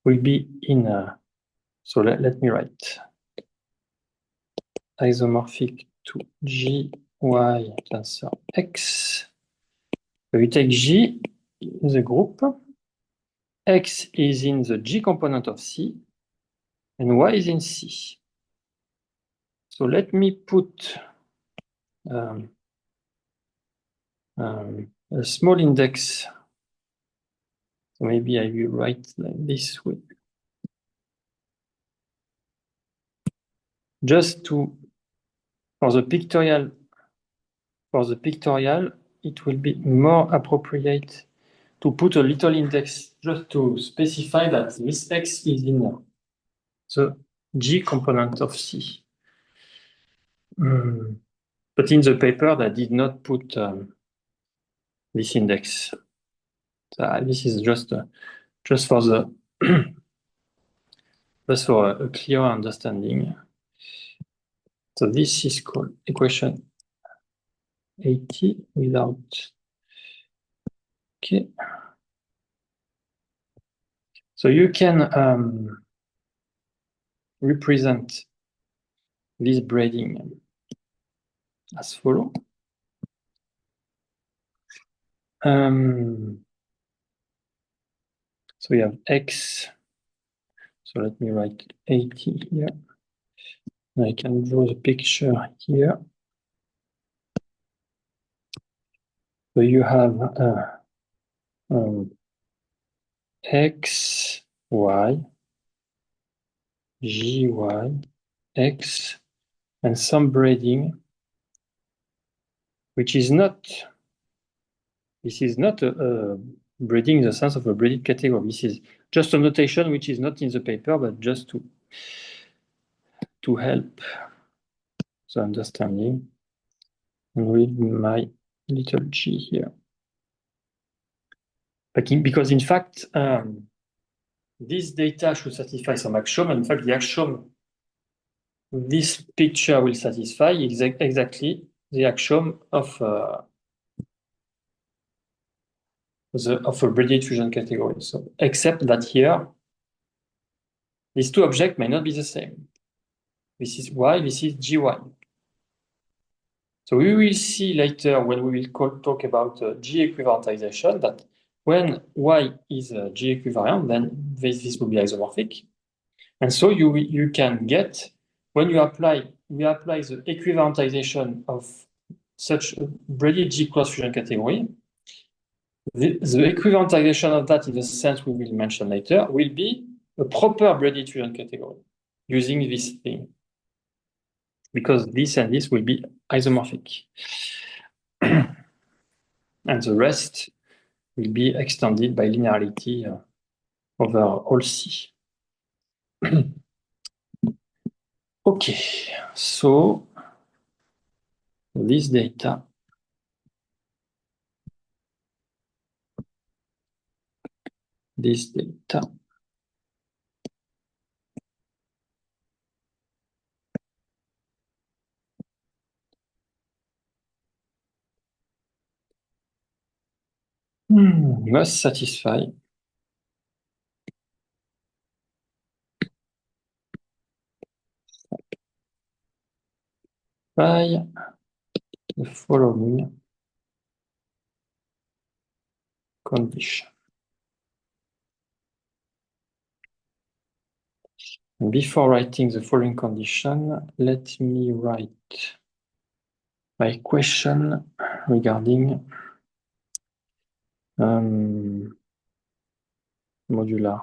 will be in so let me write isomorphic to G Y tensor X. So you take G in the group, X is in the G component of C, and Y is in C. So let me put a small index. So maybe I will write like this way. Just to, for the pictorial, it will be more appropriate to put a little index just to specify that this X is in the G component of C. But in the paper, they did not put this index. So this is just for the just for a clear understanding. So this is called equation 80 without. Okay. So you can represent this braiding as follow. So we have X. So let me write 80 here. I can draw the picture here. So you have X, Y, G, Y, X, and some braiding, which is not, this is not a braiding in the sense of a braided category. This is just a notation which is not in the paper, but just to help the understanding and read my little g here. Because in fact, this data should satisfy some axiom. And in fact, the axiom this picture will satisfy exactly the axiom of a braided fusion category. So, except that here, these two objects may not be the same. This is y, this is gy. So we will see later when we will talk about G equivalentization that when y is G equivalent, then this will be isomorphic. And so you can get, when we apply the equivalentization of such a braided G cross fusion category, the equivalentization of that in the sense we will mention later will be a proper braided fusion category using this thing. Because this and this will be isomorphic. And the rest will be extended by linearity over all C. Okay, so this data must satisfy by the following condition. Before writing the following condition, let me write my question regarding modular.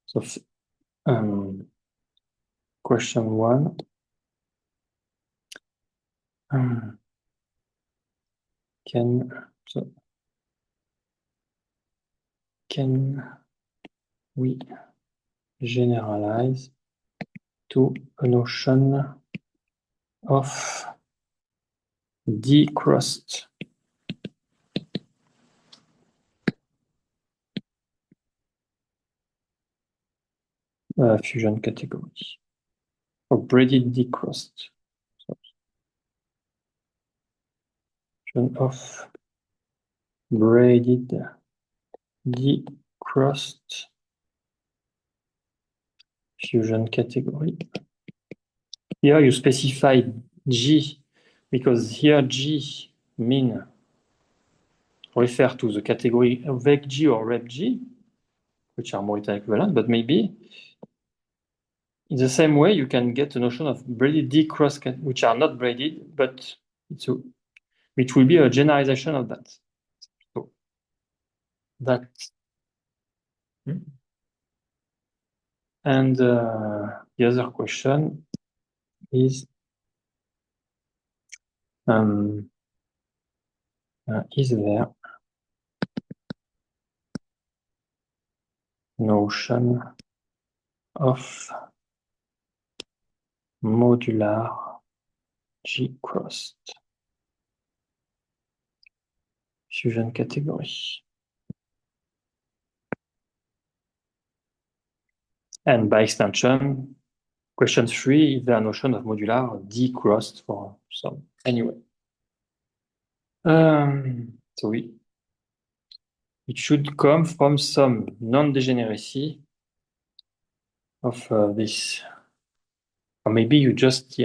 So question 1. Can we generalize to a notion of decrossed fusion category, or braided decrossed. Fusion of braided decrossed fusion category. Here you specify G because here G refer to the category VecG or RepG, which are Morita equivalent, but maybe in the same way you can get a notion of braided D-cross, which are not braided, but it will be a generalization of that. So that. And the other question is there notion of modular G-crossed fusion category? And by extension, question 3 is the notion of modular D-crossed for some. Anyway. So it should come from some non-degeneracy of this. Or maybe you just,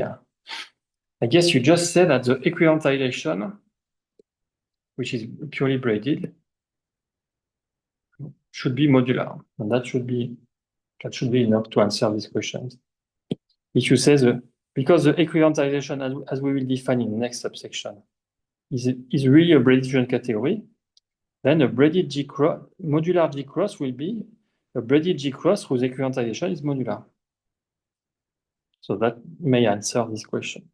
I guess you just said that the equivalentization, which is purely braided, should be modular. And that should be enough to answer these questions. If you say because the equivalentization, as we will define in the next subsection, is really a braided fusion category, then a braided G-cross, modular G-cross will be a braided G-cross whose equivalentization is modular. So that may answer this question.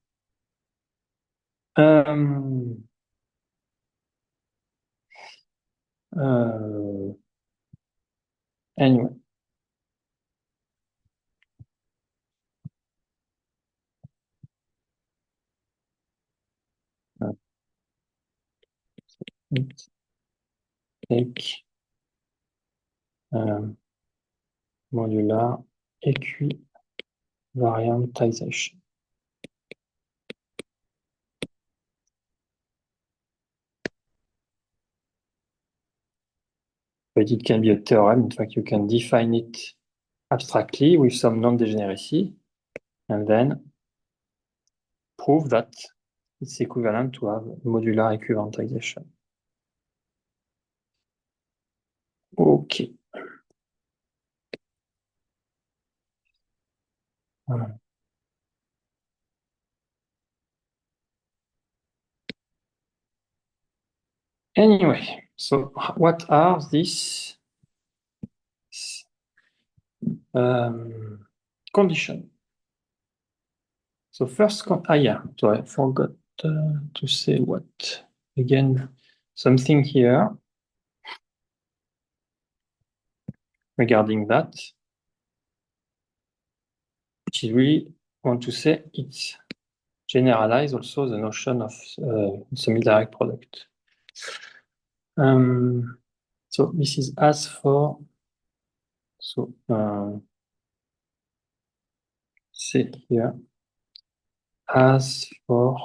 Anyway. take modular equivariantization. But it can be a theorem. In fact, you can define it abstractly with some non-degeneracy and then prove that it's equivalent to have modular equivariantization. Okay. Anyway, so what are these conditions? So first, so I forgot to say what. Again, something here regarding that, which is really want to say it's generalize also the notion of semi-direct product. So this is as for, so say here, as for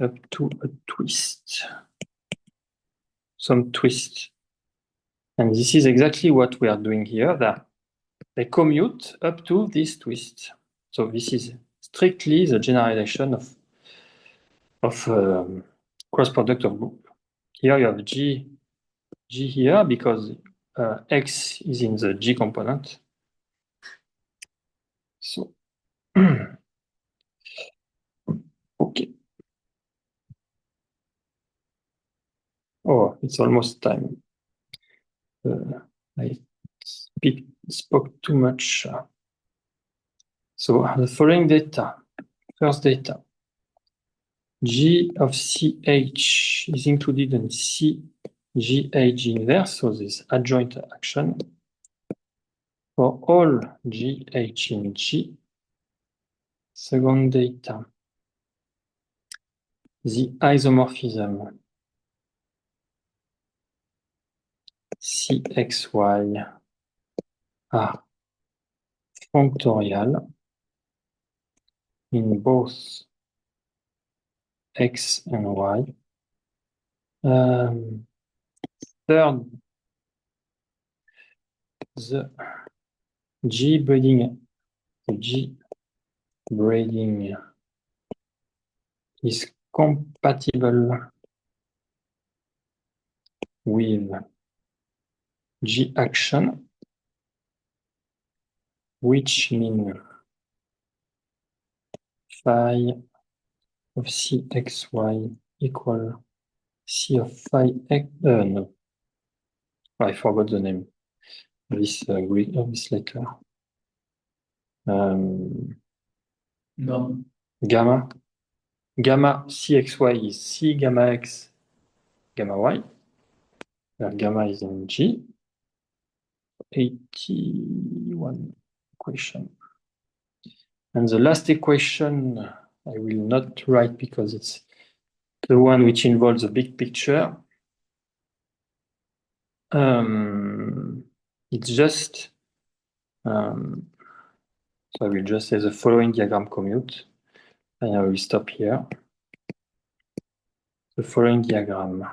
up to a twist, some twist. And this is exactly what we are doing here, that they commute up to this twist. So this is strictly the generalization of cross product of group. Here you have G here because X is in the G component. So, okay. Oh, it's almost time. I spoke too much. So the following data, first data, G of CH is included in CGH inverse, so this adjoint action for all GH in G. Second data, the isomorphism CXY are functorial in both X and Y. Third, the G braiding is compatible with G action, which means phi of CXY equal C of phi X, no, I forgot the name of this Greek of this letter. Gamma CXY is C gamma X gamma Y, where gamma is in G. 81 equation. And the last equation I will not write because it's the one which involves the big picture. It's just, so I will just say the following diagram commute, and I will stop here. The following diagram,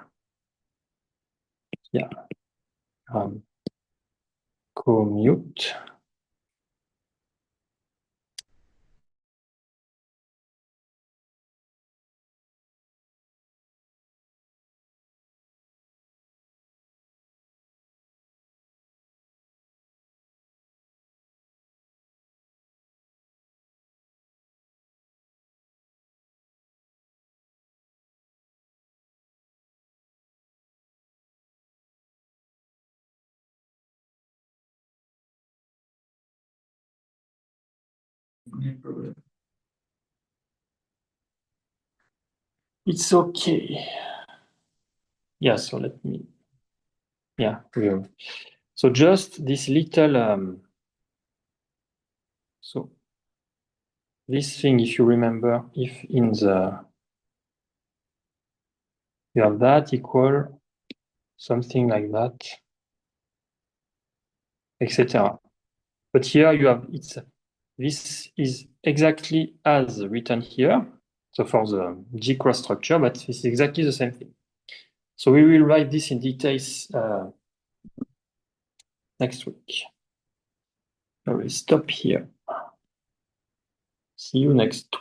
commute. any problem. It's okay. Yeah, so let me, yeah. So just this little, so this thing, if you remember, if in the, you have that equal something like that, etc. But here you have, this is exactly as written here. So for the G cross structure, but this is exactly the same thing. So we will write this in details next week. I will stop here. See you next week.